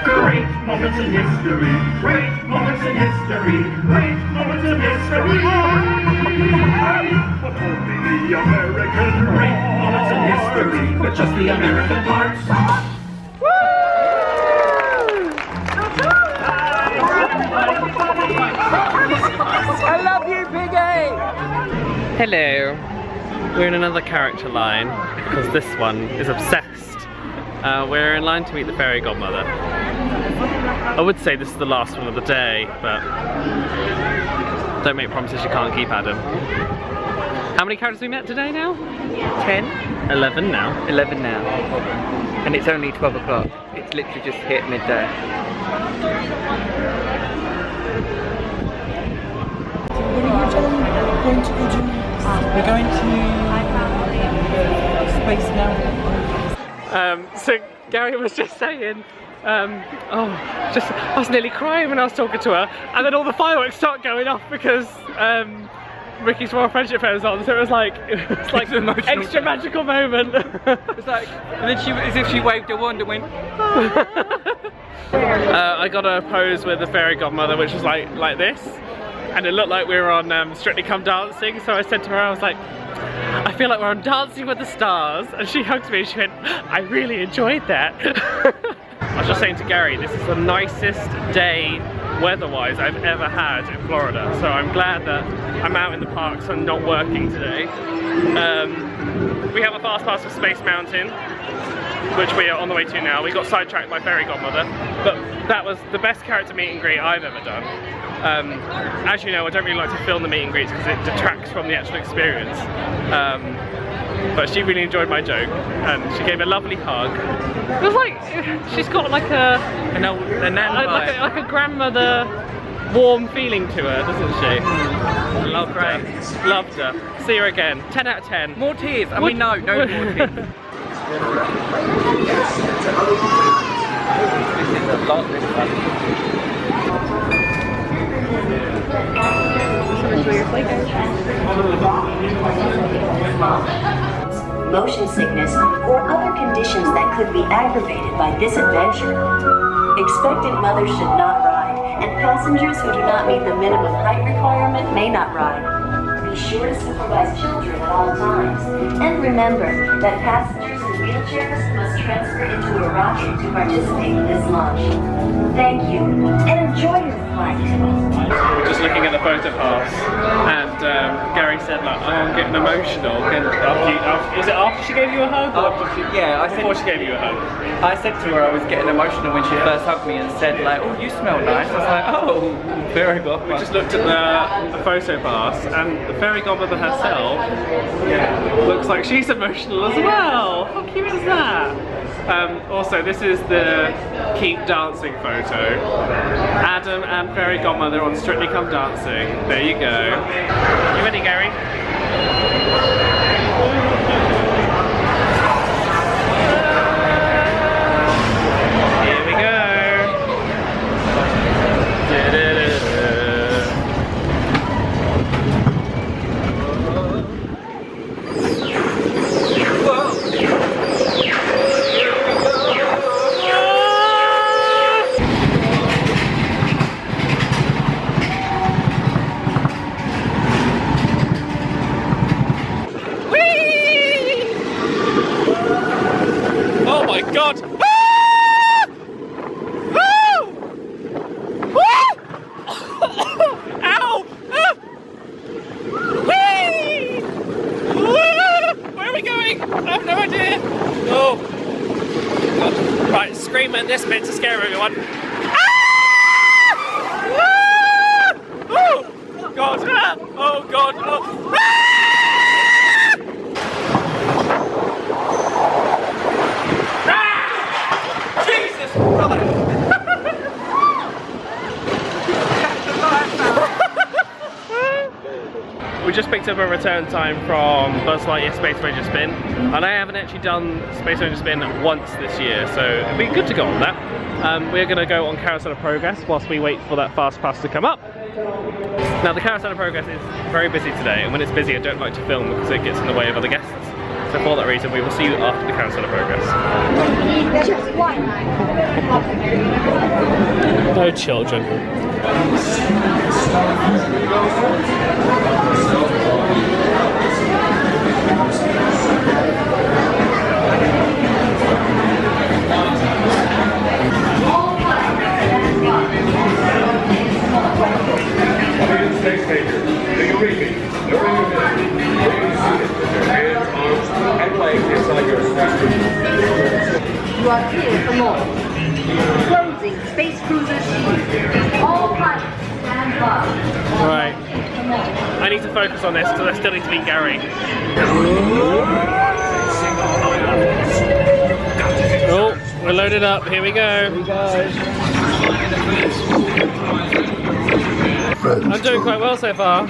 Great moments in history, great moments in history, great moments in history. But only the American great moments in history, but just the American parts. I love you, Piggy! Hello. We're in another character line because this one is obsessed. We're in line to meet the fairy godmother. I would say this is the last one of the day, but don't make promises you can't keep, Adam. How many characters have we met today now? 10? 11 now. 11 now. And it's only 12 o'clock. It's literally just hit midday. We're going to space now. So Gary was just saying, I was nearly crying when I was talking to her, and then all the fireworks start going off because Ricky's Royal Friendship Fair was on, so it was like an extra magical moment. It's like, and then she, as if she waved her wand and went. I got a pose with the fairy godmother, which was like this, and it looked like we were on Strictly Come Dancing. So I said to her, I was like, I feel like we're on Dancing with the Stars, and she hugged me and she went, I really enjoyed that. I was just saying to Gary, this is the nicest day weather-wise I've ever had in Florida, so I'm glad that I'm out in the parks and not working today. We have a fast pass for Space Mountain, which we are on the way to now. We got sidetracked by Fairy Godmother, but that was the best character meet and greet I've ever done. As you know, I don't really like to film the meet and greets because it detracts from the actual experience. But she really enjoyed my joke, and she gave a lovely hug. It was like, she's got like a grandmother warm feeling to her, doesn't she? Loved her. Loved her. See her again. 10 out of 10. More tears. I mean, no more tears. Motion sickness, or other conditions that could be aggravated by this adventure. Expectant mothers should not ride, and passengers who do not meet the minimum height requirement may not ride. Be sure to supervise children at all times, and remember that passengers in wheelchairs must transfer into a rocket to participate in this launch. Thank you, and enjoy your flight. Just looking at the photo pass, and Gary said, like, I'm getting emotional. Was it after she gave you a hug? Before she gave you a hug? I said to her I was getting emotional when she first hugged me and said, like, oh, you smell nice. I was like, oh, fairy godmother. We just looked at the photo pass, and the fairy godmother herself looks like she's emotional as well. How cute is that? Also, this is the Keep Dancing photo. Adam and fairy godmother on Strictly Come Dancing. There you go. You ready, Gary? Here we go. God! Ah! Woo! Woo! Ow! Ah! Whee! Woo! Where are we going? I have no idea. Oh. God. Right, scream at this bit to scare everyone. Ah! Ah! Oh! God! Ah! Oh God! Oh! Ah! We just picked up a return time from Buzz Lightyear Space Ranger Spin, and I haven't actually done Space Ranger Spin once this year, so it'd be good to go on that. We're going to go on Carousel of Progress whilst we wait for that Fast Pass to come up. Now the Carousel of Progress is very busy today, and when it's busy I don't like to film because it gets in the way of other guests. So for that reason we will see you after the Carousel of Progress. Just one. No children. Space Ranger, do you read me? During your minute, please with your hands, arms, and legs inside your space. You are clear for more. Closing Space Cruiser shield. All pilots stand by. Right. I need to focus on this because I still need to beat Gary. Oh, we're loaded up. Here we go. I'm doing quite well so far.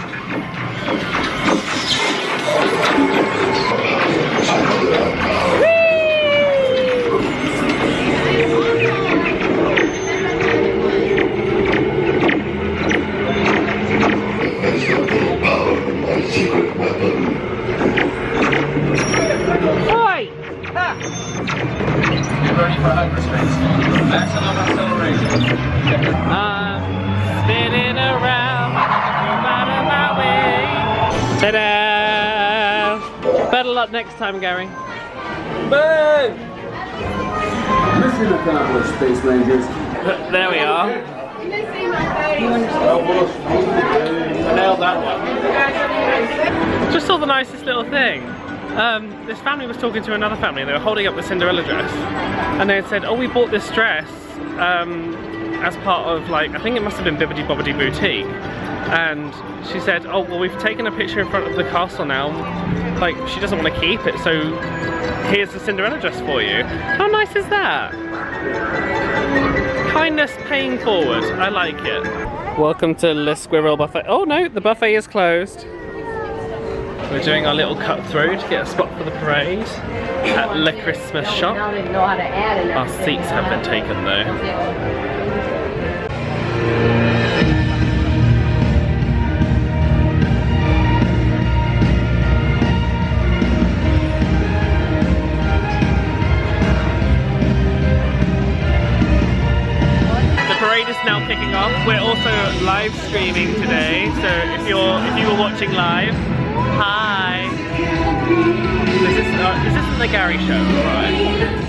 Oi! Ah. Get ready for hyperspace. Maximum acceleration. Spinning around, out of my way. Ta-da! Better luck next time, Gary. Boo! Mission accomplished, Space Rangers. There we are. Nailed that one. Just saw the nicest little thing. This family was talking to another family and they were holding up the Cinderella dress. And they had said, oh, we bought this dress as part of, like, I think it must have been Bibbidi Bobbidi Boutique. And she said, oh, well, we've taken a picture in front of the castle now. Like, she doesn't want to keep it, so here's the Cinderella dress for you. How nice is that? Kindness paying forward. I like it. Welcome to Le Squirrel Buffet. Oh no, the buffet is closed. We're doing our little cut through to get a spot for the parade at Le Christmas shop. Our seats have been taken though. Is now kicking off. We're also live streaming today, so if you were watching live, hi. This isn't the Gary show, right?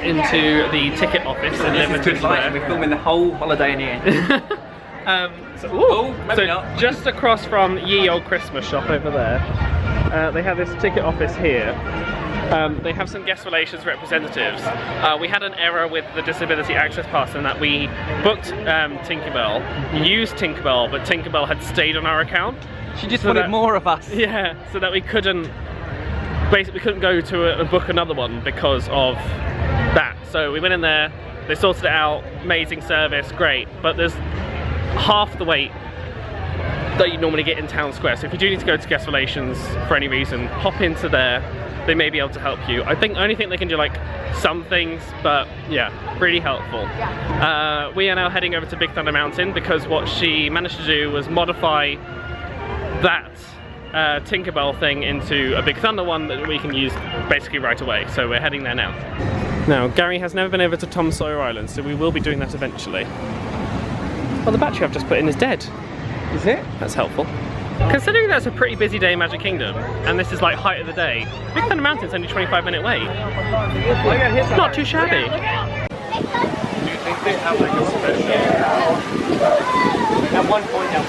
into the ticket office in Liverpool Square. We're filming the whole holiday in here. So just across from Ye Old Christmas Shop over there, they have this ticket office here. They have some guest relations representatives. We had an error with the disability access pass in that we booked Tinkerbell, used Tinkerbell, but Tinkerbell had stayed on our account. She just wanted more of us. Yeah, so that we couldn't, basically couldn't go to book another one because of that. So we went in there, they sorted it out, amazing service, great, but there's half the wait that you normally get in Town Square. So if you do need to go to guest relations for any reason, hop into there. They may be able to help you. I only think they can do like some things, but yeah, really helpful. We are now heading over to Big Thunder Mountain because what she managed to do was modify that Tinkerbell thing into a Big Thunder one that we can use basically right away. So we're heading there now. Now, Gary has never been over to Tom Sawyer Island, so we will be doing that eventually. Well, the battery I've just put in is dead. Is it? That's helpful. Considering that's a pretty busy day in Magic Kingdom, and this is like height of the day, Big Thunder Mountain's only 25-minute wait. Not too shabby. Do you think they have like a special? At one point now,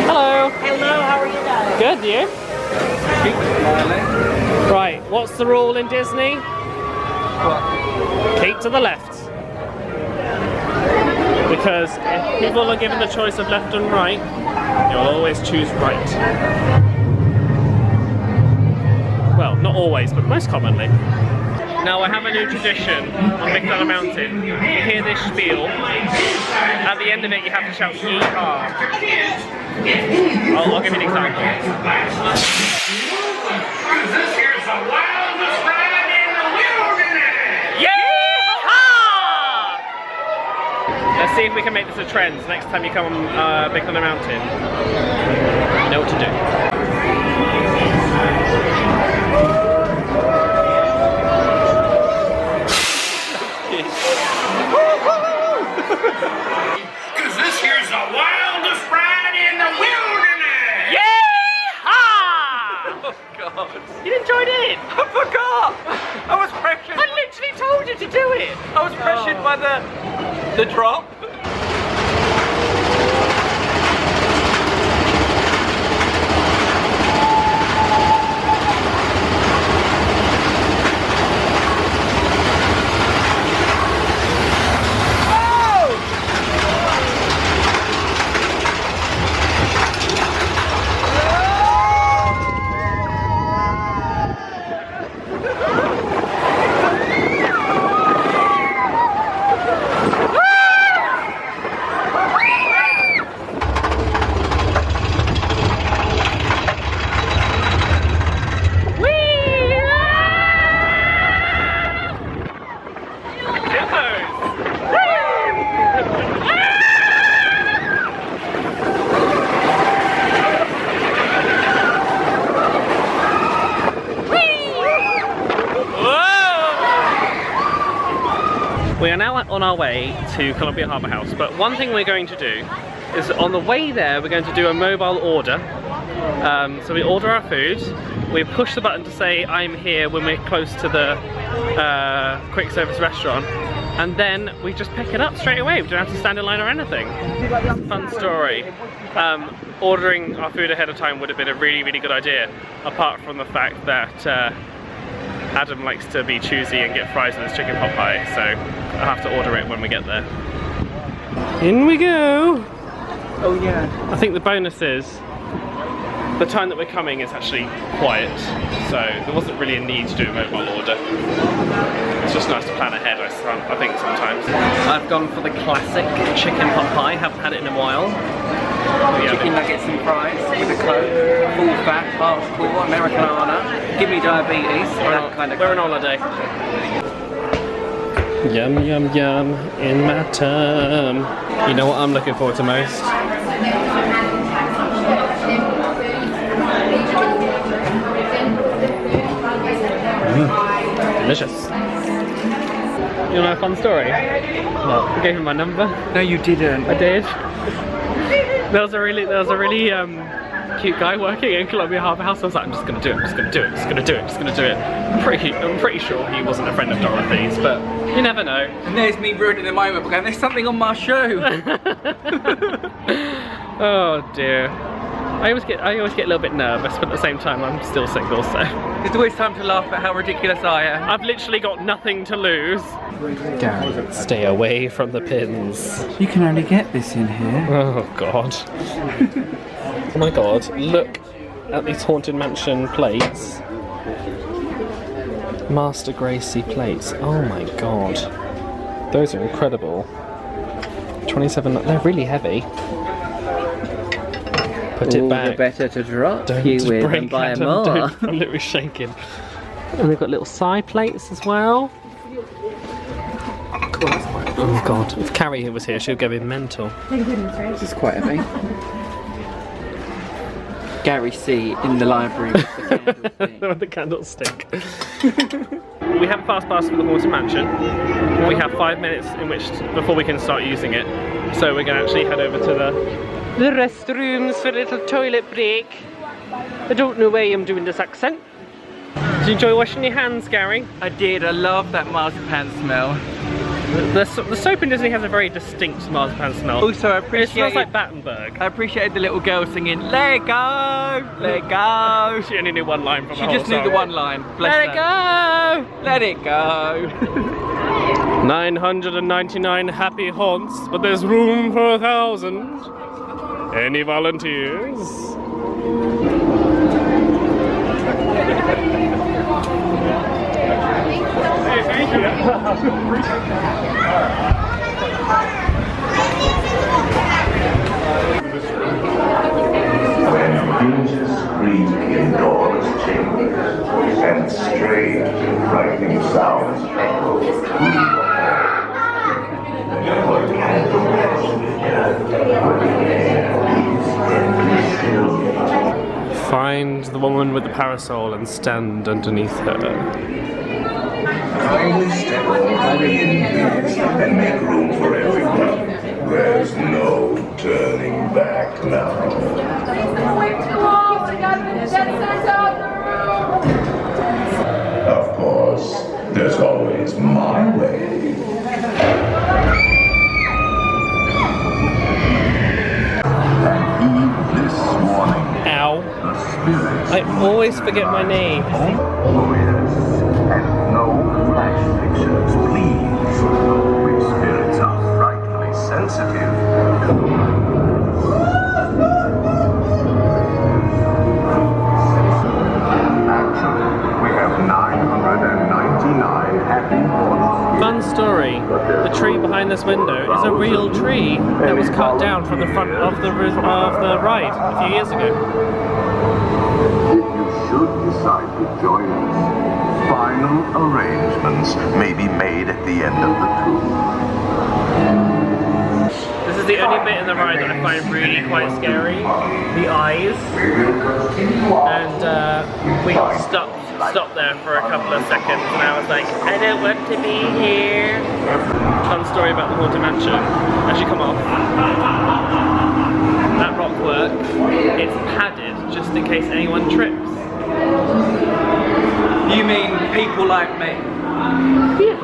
Hello. Hello, how are you guys? Good, you? Right, what's the rule in Disney? What? Keep to the left. Because if people are given the choice of left and right, you'll always choose right. Well, not always, but most commonly. Now I have a new tradition on Big Thunder Mountain. You hear this spiel. At the end of it you have to shout yee-haw. I'll give you an example. This here's the wildest ride in the wilderness! Yee-haw! Let's see if we can make this a trend. Next time you come on Big Thunder Mountain, you know what to do. Cause this here's the wildest ride in the wilderness! Yee-haw! Oh God! You didn't join in! I forgot! I was pressured! I literally told you to do it! I was pressured by the drop. We are now on our way to Columbia Harbour House, but one thing we're going to do is on the way there we're going to do a mobile order. So we order our food, we push the button to say I'm here when we're close to the quick service restaurant, and then we just pick it up straight away. We don't have to stand in line or anything. Fun story. Ordering our food ahead of time would have been a really, really good idea, apart from the fact that Adam likes to be choosy and get fries with his chicken pot pie, so I'll have to order it when we get there. In we go! Oh yeah. I think the bonus is the time that we're coming is actually quiet, so there wasn't really a need to do a mobile order. It's just nice to plan ahead, I think, sometimes. I've gone for the classic chicken pot pie, haven't had it in a while. Chicken nuggets and fries with a Coke, full fat, hardcore, Americana, give me diabetes, that kind of. We're on holiday. Yum yum yum in my tum. You know what I'm looking forward to most? Delicious. You know a fun story? Well, I gave him my number. No, you didn't. I did. There was a really cute guy working in Columbia Harbour House. I was like, I'm just gonna do it, I'm just gonna do it, I'm just gonna do it, I'm just gonna do it. I'm pretty sure he wasn't a friend of Dorothy's, but you never know. And there's me ruining the moment because there's something on my shoe. Oh dear. I always get a little bit nervous, but at the same time I'm still single, so. There's always time to laugh at how ridiculous I am. I've literally got nothing to lose. Gary, stay away from the pins. You can only get this in here. Oh god. Oh my god, look at these Haunted Mansion plates. Master Gracie plates. Oh my god. Those are incredible. 27, they're really heavy. Put it back. The better to drop Don't you with break and buy Adam, more. don't. I'm literally shaking. And they've got little side plates as well. Oh god, if Carrie was here, she'd go in mental. This is quite heavy. Gary C in the library with the candlestick. We have a fast pass for the Haunted Mansion. We have 5 minutes before we can start using it. So we're going to actually head over to the restrooms for a little toilet break. I don't know why I'm doing this accent. Did you enjoy washing your hands, Gary? I did. I love that marzipan smell. The soap in Disney has a very distinct marzipan smell. Also, I It appreciate smells like Battenberg. I appreciated the little girl singing, "Let it go, let it go." She only knew one line from She the whole just knew song. the one line. Bless Let her. it go! Let it go. 999 happy haunts, but there's room for 1,000. Any volunteers? Hey, thank you. When hinges creak in doors chambers, and strange and frightening sounds echo through the hall, what can the Find the woman with the parasol and stand underneath her. Kindly step over and make room for everyone. There's no turning back now. Of course, there's always my way. And heed this warning. Ow. The spirits I always forget my knee. Oh yes, and no flash pictures, please. We spirits are frightfully sensitive. Actually, we have 999 happy haunts. Fun story. The tree behind this window is a real tree that was cut down from the front of the ride a few years ago. If you should decide to join us, final arrangements may be made at the end of the tour. This is the only bit in the ride that I find really quite scary. The eyes. And we got stopped there for a couple of seconds and I was like, I don't want to be here. Fun story about the Haunted Mansion. As you come off, that rock work, it's padded just in case anyone trips. You mean people like me? Yeah.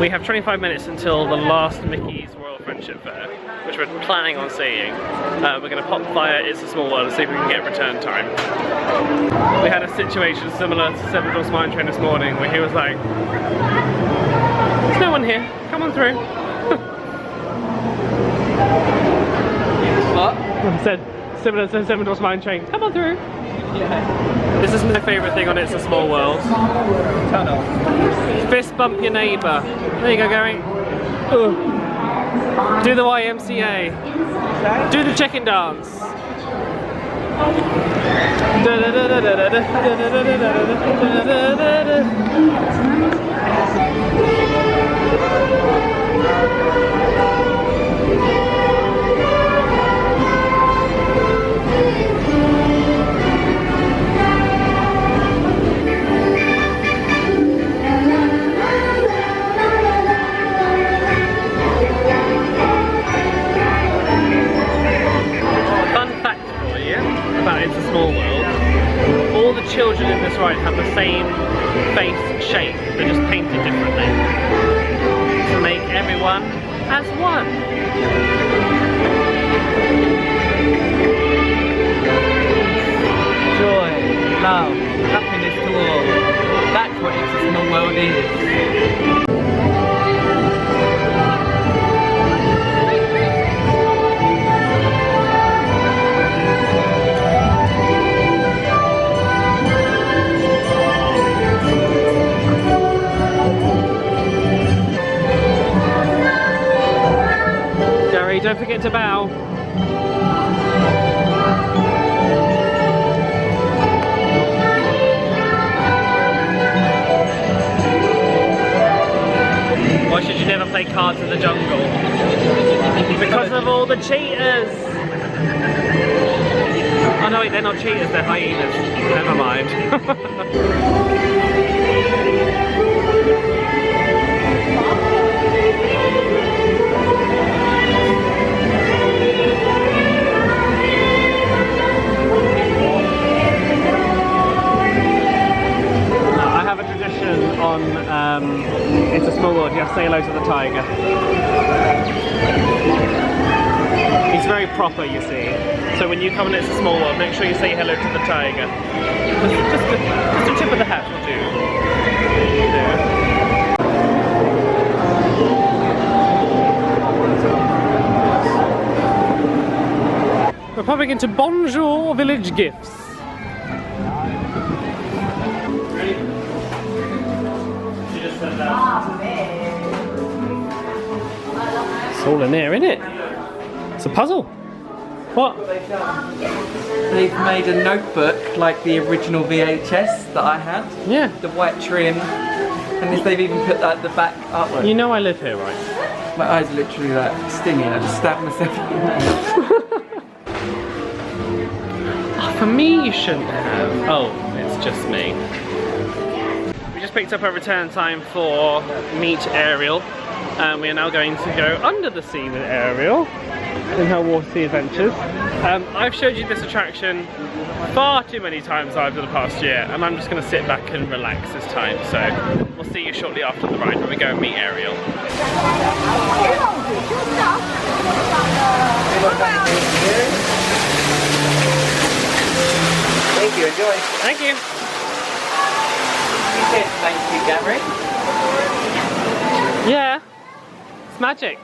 We have 25 minutes until the last Mickey's Royal Friendship Fair, which we're planning on seeing. We're going to pop via It's a Small World and see if we can get return time. We had a situation similar to Seven Dwarfs Mine Train this morning where he was like, there's no one here, come on through. What? I said, similar to Seven Dwarfs Mine Train, come on through. Yeah. This is my favourite thing on It's a Small World. Turn off. Fist bump your neighbour. There you go, Gary. Ooh. Do the YMCA. Do the chicken dance. children in this ride have the same face shape, they're just painted differently. To make everyone as one. Joy, love, happiness to all. That's what It's a Small World is. Gary, don't forget to bow. Why should you never play cards in the jungle? Because of all the cheaters! Oh no, wait, they're not cheaters, they're hyenas. Never mind. I have a tradition on It's a Small World, you have to say hello to the tiger. He's very proper, you see. So when you come in It's a Small World, make sure you say hello to the tiger. Just a tip of the hat will do. Yeah. We're popping into Bonjour Village Gifts. It's all in there, isn't it? It's a puzzle. What? They've made a notebook like the original VHS that I had. Yeah. The white trim. And they've even put that at the back artwork. You know I live here, right? My eyes are literally like stinging. I just stabbed myself in the mouth. Oh, for me you shouldn't have. Oh, it's just me. We just picked up our return time for Meet Ariel. And we are now going to go under the sea with Ariel in her water sea adventures. I've showed you this attraction far too many times over the past year, and I'm just going to sit back and relax this time. So we'll see you shortly after the ride when we go and meet Ariel. Thank you, enjoy. Thank you. You said thank you, Gary. Yeah, it's magic.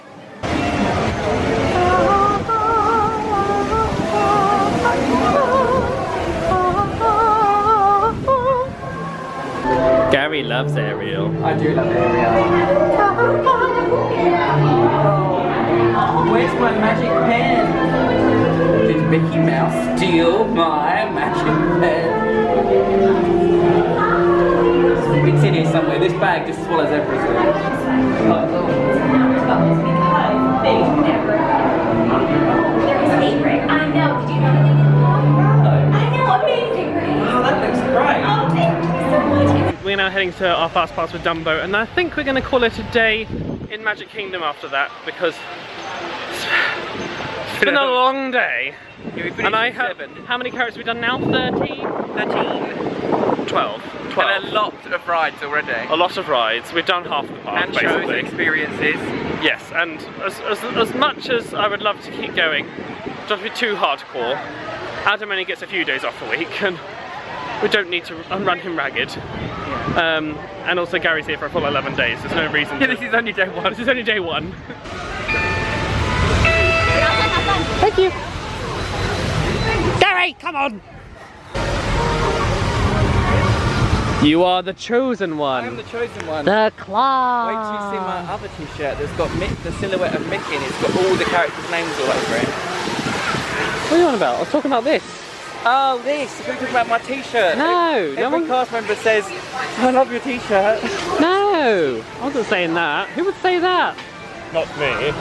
Gary loves Ariel. I do love Ariel. Where's my magic pen? Did Mickey Mouse steal my magic pen? It's in here somewhere. This bag just swallows everything. I know. Did you know that they did I know, amazing, right? Oh, that looks great. Oh, thank you so much. We're now heading to our fast pass with Dumbo, and I think we're going to call it a day in Magic Kingdom after that, because it's been a long day. And I have, how many characters have we done now? 13? 12. And a lot of rides already. A lot of rides. We've done half the park, And basically. shows and experiences. Yes, and as much as I would love to keep going, don't be too hardcore. Adam only gets a few days off a week, and we don't need to run him ragged. And also Gary's here for a full 11 days. There's no reason. Yeah, this is only day one. This is only day one. Thank you. Gary, come on. You are the chosen one. I am the chosen one. The claw. Wait till you see my other t-shirt that's got the silhouette of Mickey and it's got all the characters' names all over it. What are you on about? I was talking about this. Oh, this! You're talking about my t-shirt. No, Every cast member says, I love your t-shirt. No, I wasn't saying that. Who would say that? Not me.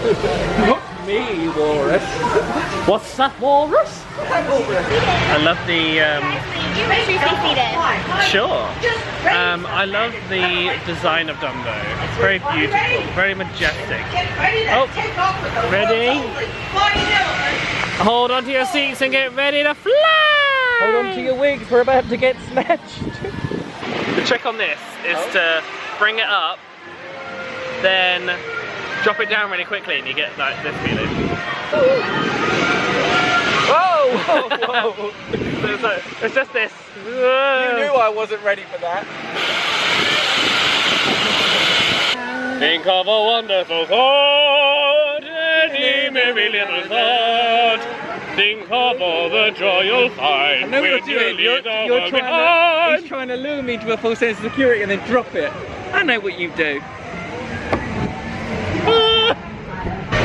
Not me, Walrus. What's that, Walrus? I love the Make sure you stay seated. sure. I love the design of Dumbo. It's very beautiful, very majestic. Oh, ready? Hold on to your seats and get ready to fly! Hold on to your wigs, we're about to get snatched. The trick on this is to bring it up, then drop it down really quickly and you get like this feeling. Whoa, whoa, whoa. It's just this. You knew I wasn't ready for that. Think of a wonderful thought, any merry little thought. Think of all the joy you'll find. I know what you're doing. He's trying to lure me to a full sense of security and then drop it. I know what you do.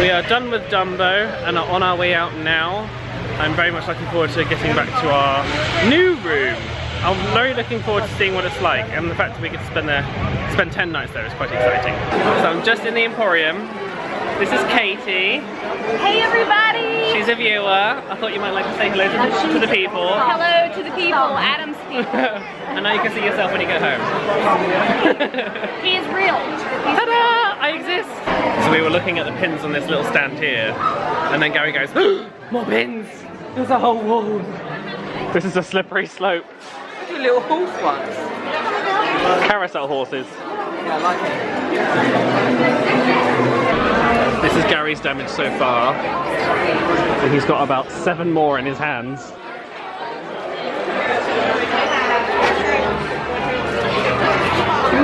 We are done with Dumbo and are on our way out now. I'm very much looking forward to getting back to our new room. I'm very looking forward to seeing what it's like, and the fact that we get to spend 10 nights there is quite exciting. So I'm just in the Emporium. This is Katie. Hey everybody! She's a viewer. I thought you might like to say hello to the people. Hello to the people, Adam's people. And now you can see yourself when you get home. He is real. Ta-da! I exist! So we were looking at the pins on this little stand here, and then Gary goes, more pins! There's a whole wall. This is a slippery slope. Look at the little horse ones. Carousel horses. Yeah, I like it. This is Gary's damage so far. And he's got about 7 more in his hands.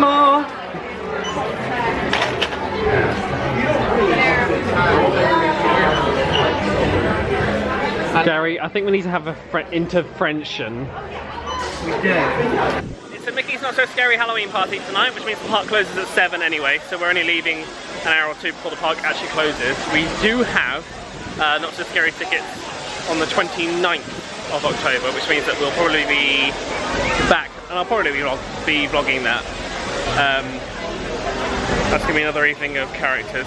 More. Gary, I think we need to have a intervention. We do. It's a Mickey's Not So Scary Halloween party tonight, which means the park closes at 7 anyway, so we're only leaving an hour or two before the park actually closes. We do have Not So Scary tickets on the 29th of October, which means that we'll probably be back, and I'll probably be vlogging that. That's going to be another evening of characters.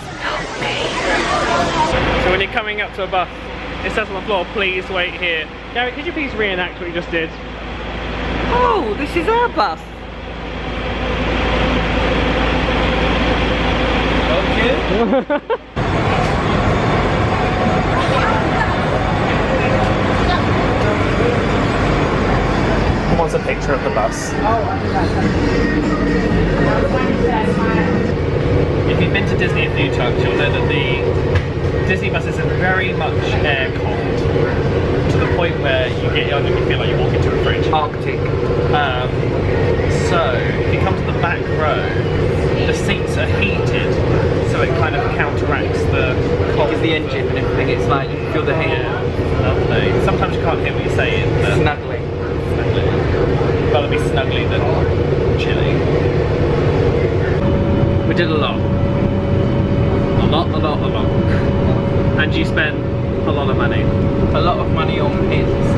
So when you're coming up to a bus, it says on the floor, please wait here. Gary, could you please reenact what you just did? Oh, this is our bus. Okay. Who wants a picture of the bus? If you've been to Disney a few times, you'll know that the Disney buses are very much air-cooled, to the point where you get on and you feel like you walk into a fridge. Arctic. So, if you come to the back row, the seats are heated, so it kind of counteracts the cold. Because the engine and everything, it's like you can feel the heat. Yeah, lovely. Sometimes you can't hear what you're saying, but Snuggly. Rather be snuggly than chilly. We did a lot. A lot. And you spent a lot of money. A lot of money on pins,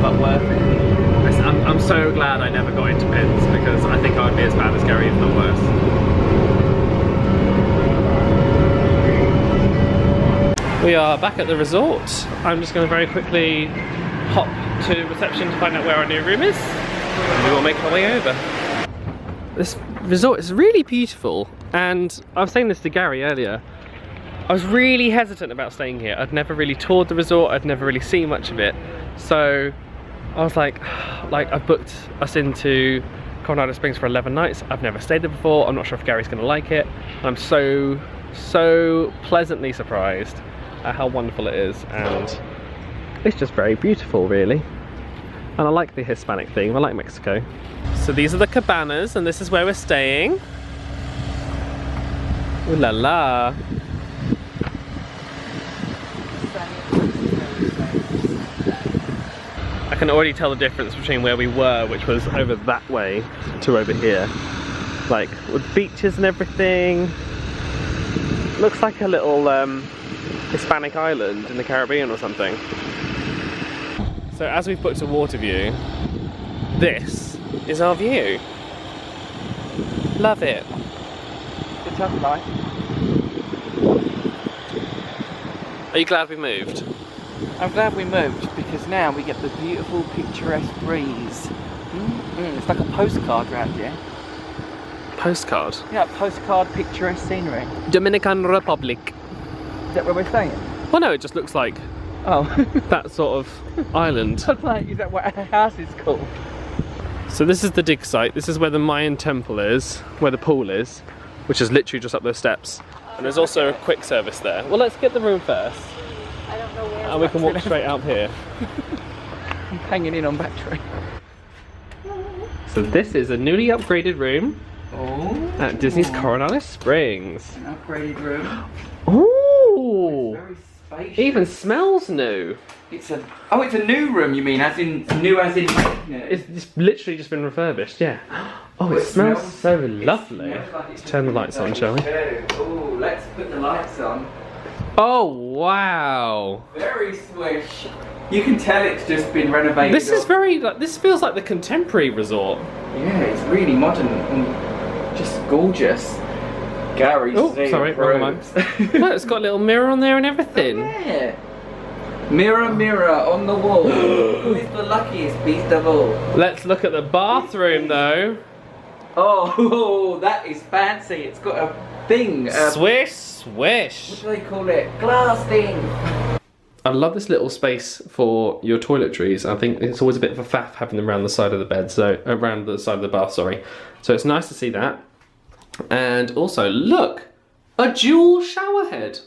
but worth it. I'm so glad I never got into pins, because I think I would be as bad as Gary, if not worse. We are back at the resort. I'm just going to very quickly hop to reception to find out where our new room is. We will make our way over. This resort is really beautiful, and I was saying this to Gary earlier. I was really hesitant about staying here. I'd never really toured the resort, I'd never really seen much of it. So I was like I've booked us into Coronado Springs for 11 nights. I've never stayed there before. I'm not sure if Gary's gonna like it. I'm so pleasantly surprised at how wonderful it is, and it's just very beautiful, really. And I like the Hispanic theme, I like Mexico. So these are the cabanas, and this is where we're staying. Ooh la la. I can already tell the difference between where we were, which was over that way, to over here. Like, with beaches and everything. Looks like a little Hispanic island in the Caribbean or something. So as we've booked a water view, this is our view. Love it. Good job, right? Are you glad we moved? I'm glad we moved, because now we get the beautiful picturesque breeze. It's like a postcard round here. Postcard? Yeah, postcard picturesque scenery. Dominican Republic. Is that where we're staying? Well no, it just looks like Oh. that sort of island. I was like, is that what a house is called? So this is the dig site. This is where the Mayan temple is, where the pool is, which is literally just up those steps. And there's also a quick service there. Well, let's get the room first. I don't know where. And we can walk straight out here. I'm hanging in on battery. So this is a newly upgraded room Oh. at Disney's Coronado Springs. An upgraded room. Ooh! Very spacious. Even smells new. It's a new room, you mean, as in new as in It's just literally just been refurbished, yeah. Oh, it smells so lovely. Let's turn the lights on, shall we? Oh, let's put the lights on. Oh, wow. Very swish. You can tell it's just been renovated. This is very, like, this feels like the contemporary resort. Yeah, it's really modern and just gorgeous. Gary's Oh, seeing sorry, wrong one. Look, it's got a little mirror on there and everything. Yeah. Mirror, mirror on the wall. Who is the luckiest beast of all? Let's look at the bathroom though. Oh, that is fancy. It's got a thing. Swish, swish. What do they call it? Glass thing. I love this little space for your toiletries. I think it's always a bit of a faff having them around the side of the bed, so around the side of the bath, sorry. So it's nice to see that. And also, look, a dual shower head.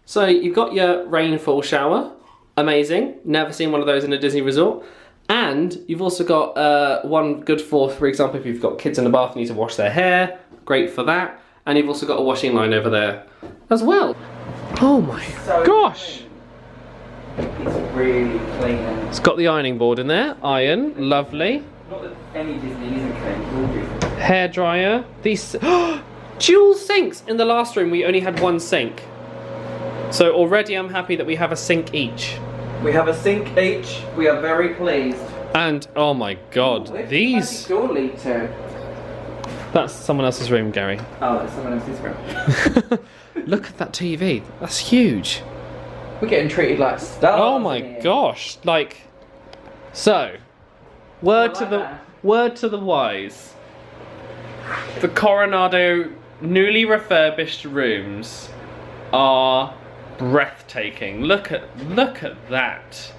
So you've got your rainfall shower. Amazing. Never seen one of those in a Disney resort. And you've also got one good for example, if you've got kids in the bath and need to wash their hair. Great for that. And you've also got a washing line over there as well. Oh my gosh. It's really clean. It's got the ironing board in there. Iron. Lovely. Not that any Disney isn't clean. Gorgeous. Hair dryer. These dual sinks. In the last room we only had one sink. So already I'm happy that we have a sink each. We have a sink each. We are very pleased. And oh my god, Where these. did the door lead to? That's someone else's room, Gary. Oh, that's someone else's room. Look at that TV. That's huge. We're getting treated like stars. Oh my gosh. Like, so word to the wise. The Coronado newly refurbished rooms are breathtaking. Look at that.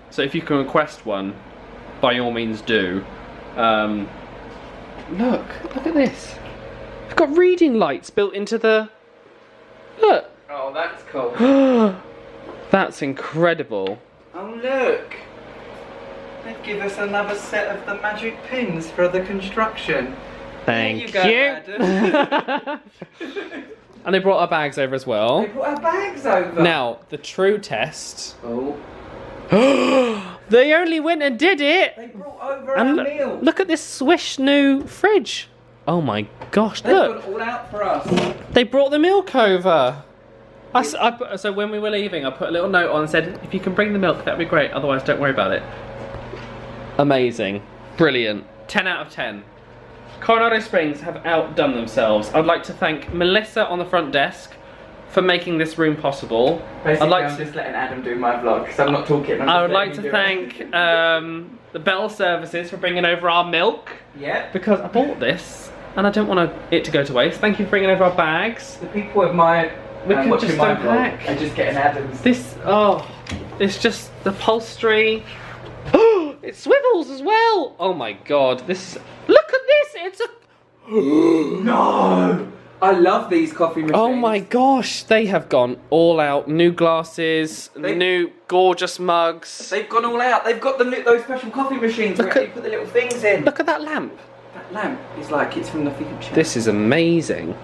So if you can request one, by all means do. Look at this. I've got reading lights built into the. Look. Oh, that's cool. That's incredible. Oh, look. They've given us another set of the magic pins for the construction. Thank There you. you go, Madam. And they brought our bags over as well. They brought our bags over. Now, the true test. Oh. They only went and did it. They brought over And our meal. look at this swish new fridge. Oh my gosh, They've look. gone all out for us. They brought the milk over. So when we were leaving, I put a little note on and said, if you can bring the milk, that'd be great. Otherwise, don't worry about it. Amazing. Brilliant. 10 out of 10. Coronado Springs have outdone themselves. I'd like to thank Melissa on the front desk for making this room possible. Basically, I'm just letting Adam do my vlog because I'm not talking. I would like to thank the Bell Services for bringing over our milk. Yeah. Because I bought this and I don't want it to go to waste. Thank you for bringing over our bags. The people of my watching my vlog are just getting Adam's. It's just the upholstery. Oh, it swivels as well. Oh my god, look at this. It's a. No. I love these coffee machines. Oh my gosh, they have gone all out. New glasses, new gorgeous mugs. They've gone all out. They've got those special coffee machines where you put the little things in. Look at that lamp. That lamp is like it's from the future. This is amazing.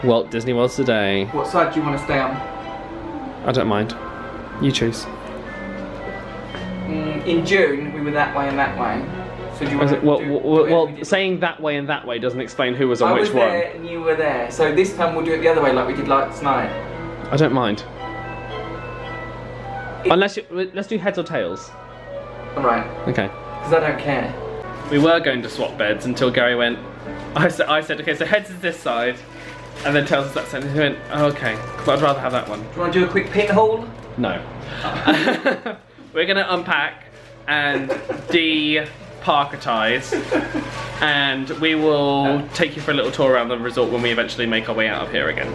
Walt Disney World's today. What side do you want to stay on? I don't mind. You choose. In June, we were that way and that way. So do you want to well, saying that way and that way doesn't explain who was on which one. I was there and you were there. So this time we'll do it the other way like we did last night. I don't mind. Let's do heads or tails. Alright. Okay. Because I don't care. We were going to swap beds until Gary went. I said, okay, so heads is this side, and then tails is that side. And he went, oh, okay, but I'd rather have that one. Do you want to do a quick pinhole? No. We're gonna unpack and de-parketize, and we will take you for a little tour around the resort when we eventually make our way out of here again.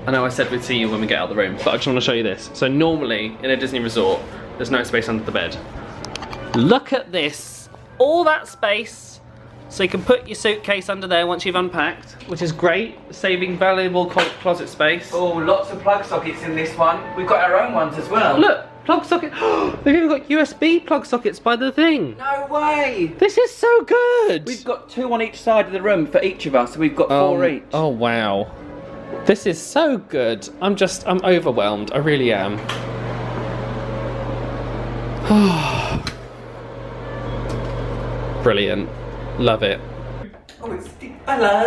I know I said we'd see you when we get out of the room, but I just want to show you this. So normally, in a Disney resort, there's no space under the bed. Look at this. All that space, so you can put your suitcase under there once you've unpacked, which is great, saving valuable closet space. Oh, lots of plug sockets in this one. We've got our own ones as well. Look, plug socket. They've even got USB plug sockets by the thing. No way. This is so good. We've got 2 on each side of the room for each of us, so we've got 4 each. Oh wow. This is so good. I'm overwhelmed. I really am. Brilliant. Love it. Oh, it's hello.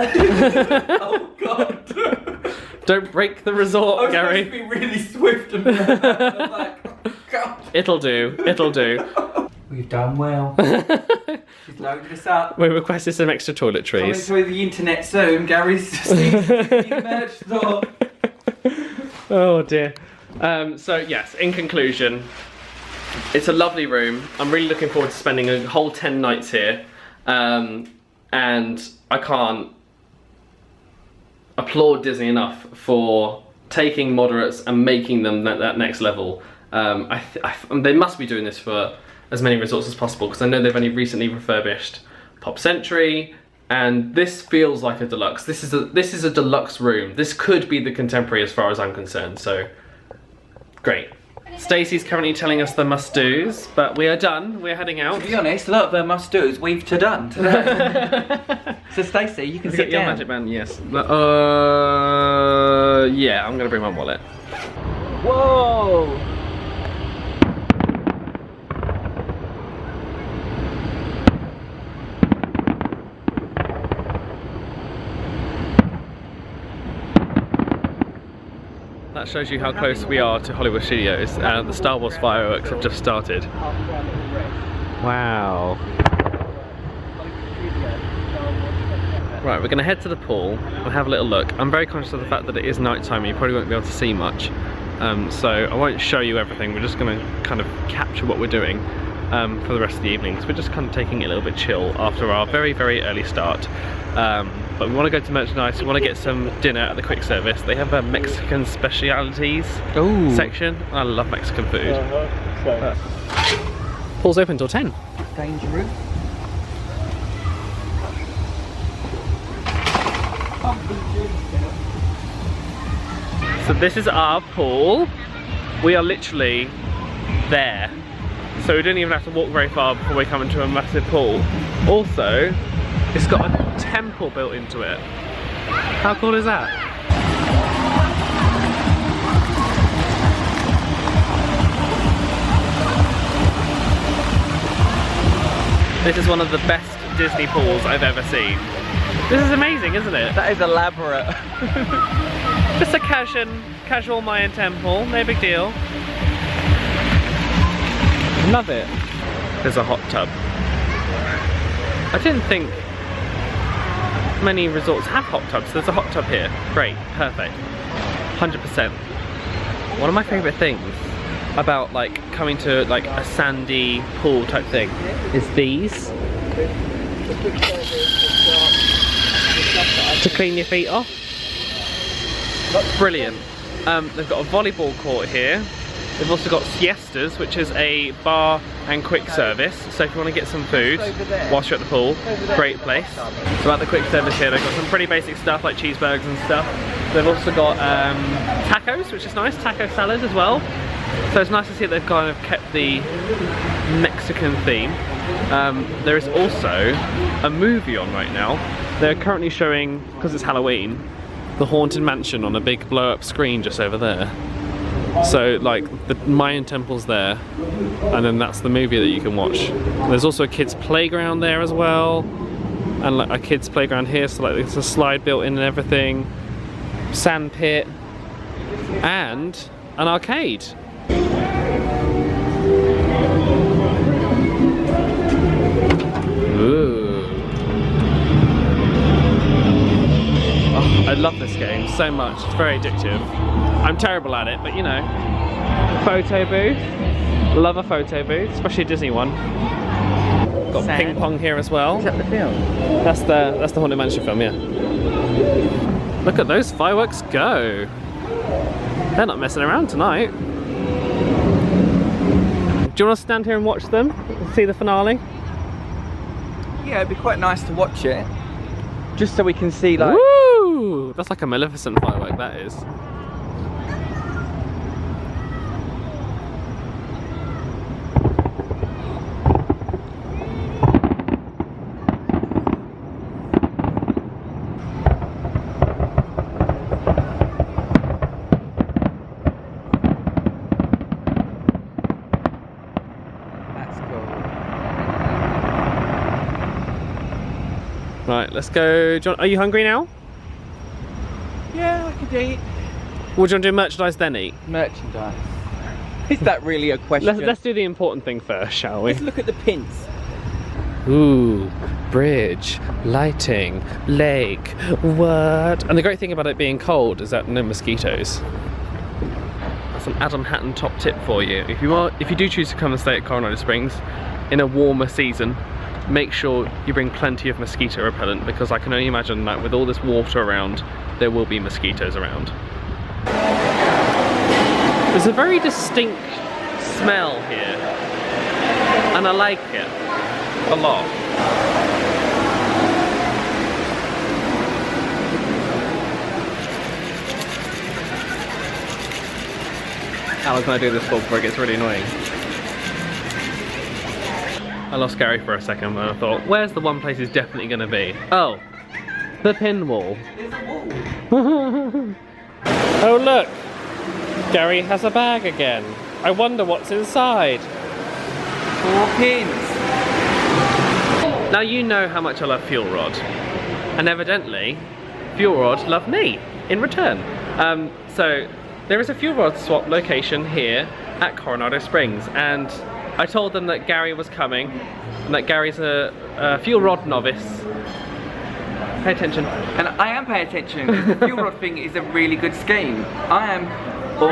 Oh God. Don't break the resort, Gary. I was supposed to be really swift and I'm like, oh God. It'll do. It'll do. We've done well. She's loaded us up. We requested some extra Coming toiletries. through the internet soon. Gary's the merch store. Oh dear. So yes, in conclusion, it's a lovely room. I'm really looking forward to spending a whole 10 nights here. And I can't applaud Disney enough for taking moderates and making them that next level. They must be doing this for as many resorts as possible, because I know they've only recently refurbished Pop Century, and this feels like a deluxe. This is a deluxe room. This could be the contemporary as far as I'm concerned, so great. Stacey's currently telling us the must-dos, but we are done. We're heading out. To be honest, a lot of the must-dos we've done today. So Stacey, you can sit your down. magic band, yes. Yeah, I'm gonna bring my wallet. Whoa! That shows you how close we are to Hollywood Studios. The Star Wars fireworks have just started. Wow. Right, we're going to head to the pool and have a little look. I'm very conscious of the fact that it is night time and you probably won't be able to see much. So I won't show you everything. We're just going to kind of capture what we're doing for the rest of the evening. So we're just kind of taking it a little bit chill after our very, very early start. But we want to go to merchandise, we want to get some dinner at the quick service. They have a Mexican specialities section. I love Mexican food. Pool's open till 10. Dangerous. So this is our pool. We are literally there. So we don't even have to walk very far before we come into a massive pool. Also, it's got a temple built into it. How cool is that? This is one of the best Disney pools I've ever seen. This is amazing, isn't it? That is elaborate. Just a casual Mayan temple, no big deal. Love it. There's a hot tub. I didn't think many resorts have hot tubs. There's a hot tub here. Great, perfect. 100%. One of my favourite things about like coming to like a sandy pool type thing is these. To clean your feet off. Brilliant. They've got a volleyball court here. They've also got siestas, which is a bar and quick service. So if you want to get some food whilst you're at the pool, great place. So at the quick service here, they've got some pretty basic stuff like cheeseburgers and stuff. They've also got tacos, which is nice, taco salad as well. So it's nice to see that they've kind of kept the Mexican theme. There is also a movie on right now. They're currently showing, because it's Halloween, the Haunted Mansion on a big blow-up screen just over there. So like the Mayan temple's there, and then that's the movie that you can watch. There's also a kids playground there as well, and like a kids playground here, so like there's a slide built in and everything, sand pit, and an arcade. Ooh. Oh, I love this game so much, it's very addictive. I'm terrible at it, but you know. Photo booth. Love a photo booth, especially a Disney one. Got Sand. ping pong here as well. Is that the film? That's the Haunted Mansion film, yeah. Look at those fireworks go. They're not messing around tonight. Do you want to stand here and watch them? See the finale? Yeah, it'd be quite nice to watch it. Just so we can see like... Woo! That's like a Maleficent firework, that is. Right, let's go. Are you hungry now? Yeah, I could eat. Or do you want to do merchandise then eat? Merchandise. Is that really a question? Let's do the important thing first, shall we? Let's look at the pins. Ooh, bridge, lighting, lake, what? And the great thing about it being cold is that no mosquitoes. That's an Adam Hattan top tip for you. If you do choose to come and stay at Coronado Springs in a warmer season, make sure you bring plenty of mosquito repellent, because I can only imagine that with all this water around, there will be mosquitoes around. There's a very distinct smell here, and I like it a lot. How long can I do this for before it gets really annoying? I lost Gary for a second and I thought, where's the one place he's definitely going to be? Oh, the pin wall. There's a wall. Oh look, Gary has a bag again. I wonder what's inside. 4 pins. Now you know how much I love Fuel Rod, and evidently Fuel Rod love me in return. So there is a Fuel Rod swap location here at Coronado Springs, and I told them that Gary was coming, and that Gary's a Fuel Rod novice. Pay attention. And I am paying attention. The Fuel Rod thing is a really good scheme. I am...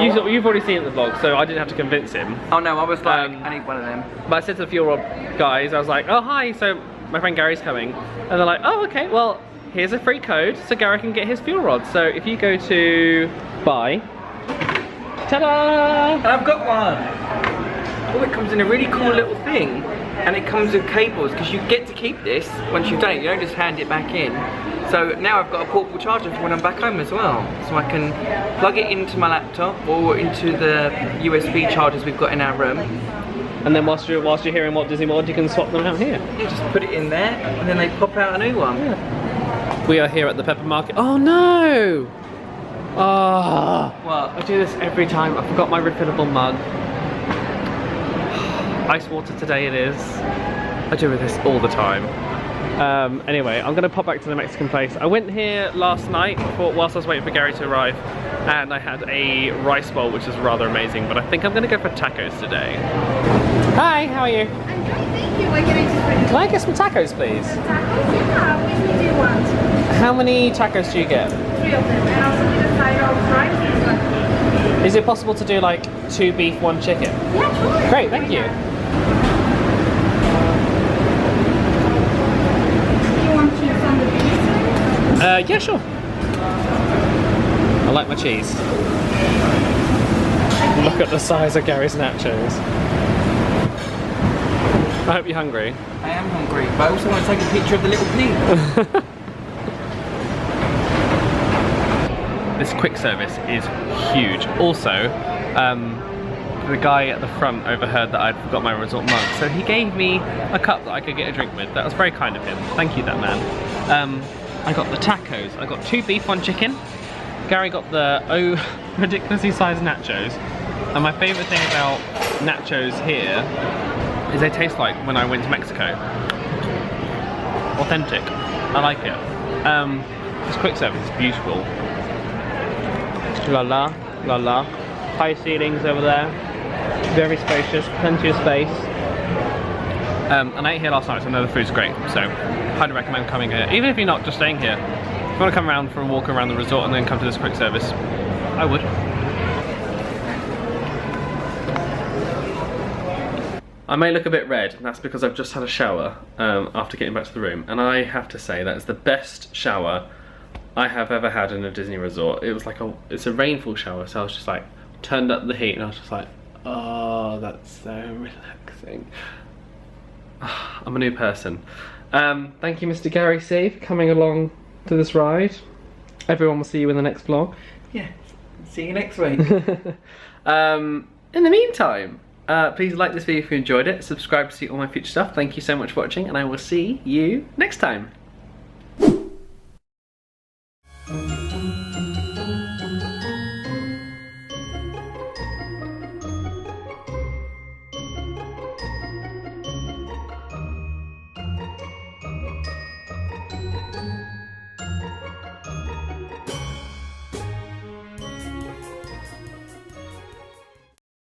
You've already seen it in the vlog, so I didn't have to convince him. Oh no, I was like, I need one of them. But I said to the Fuel Rod guys, I was like, oh hi, so my friend Gary's coming. And they're like, oh okay, well, here's a free code so Gary can get his Fuel Rod. So if you go to buy, ta-da! And I've got one! Oh, it comes in a really cool little thing, and it comes with cables, because you get to keep this once you've done it, you don't just hand it back in. So now I've got a portable charger for when I'm back home as well. So I can plug it into my laptop or into the USB chargers we've got in our room. And then whilst you're hearing Walt Disney World, you can swap them out here. You just put it in there, and then they pop out a new one. Yeah. We are here at the Pepper Market. Oh no! Oh, what? I do this every time. I forgot my refillable mug. Ice water today it is. I do this all the time. Anyway, I'm gonna pop back to the Mexican place. I went here last night whilst I was waiting for Gary to arrive, and I had a rice bowl, which is rather amazing, but I think I'm gonna go for tacos today. Hi, how are you? I'm good, thank you. What can I do for you? Can I get some tacos, please? Tacos? Yeah, which one do you want? How many tacos do you get? 3 of them, and also need a side of rice. Is it possible to do like 2 beef, 1 chicken? Yeah, sure. Great, thank you. Yeah, sure. I like my cheese. Look at the size of Gary's nachos. I hope you're hungry. I am hungry, but I also want to take a picture of the little pig. This quick service is huge. Also, the guy at the front overheard that I'd forgot my resort mug, so he gave me a cup that I could get a drink with. That was very kind of him. Thank you, that man. I got the tacos. I got 2 beef, 1 chicken. Gary got the ridiculously sized nachos. And my favourite thing about nachos here is they taste like when I went to Mexico. Authentic. I like it. This quick service is beautiful. La la, la la. High ceilings over there. Very spacious, plenty of space. And I ate here last night, so I know the food's great. So, highly recommend coming here. Even if you're not just staying here, if you want to come around for a walk around the resort and then come to this quick service, I would. I may look a bit red, and that's because I've just had a shower after getting back to the room. And I have to say, that is the best shower I have ever had in a Disney resort. It was like it's a rainfall shower, so I was just like, turned up the heat and I was just like, oh, that's so relaxing. I'm a new person. Thank you, Mr. Gary C, for coming along to this ride. Everyone will see you in the next vlog. Yeah, see you next week. In the meantime, please like this video if you enjoyed it, subscribe to see all my future stuff. Thank you so much for watching, and I will see you next time.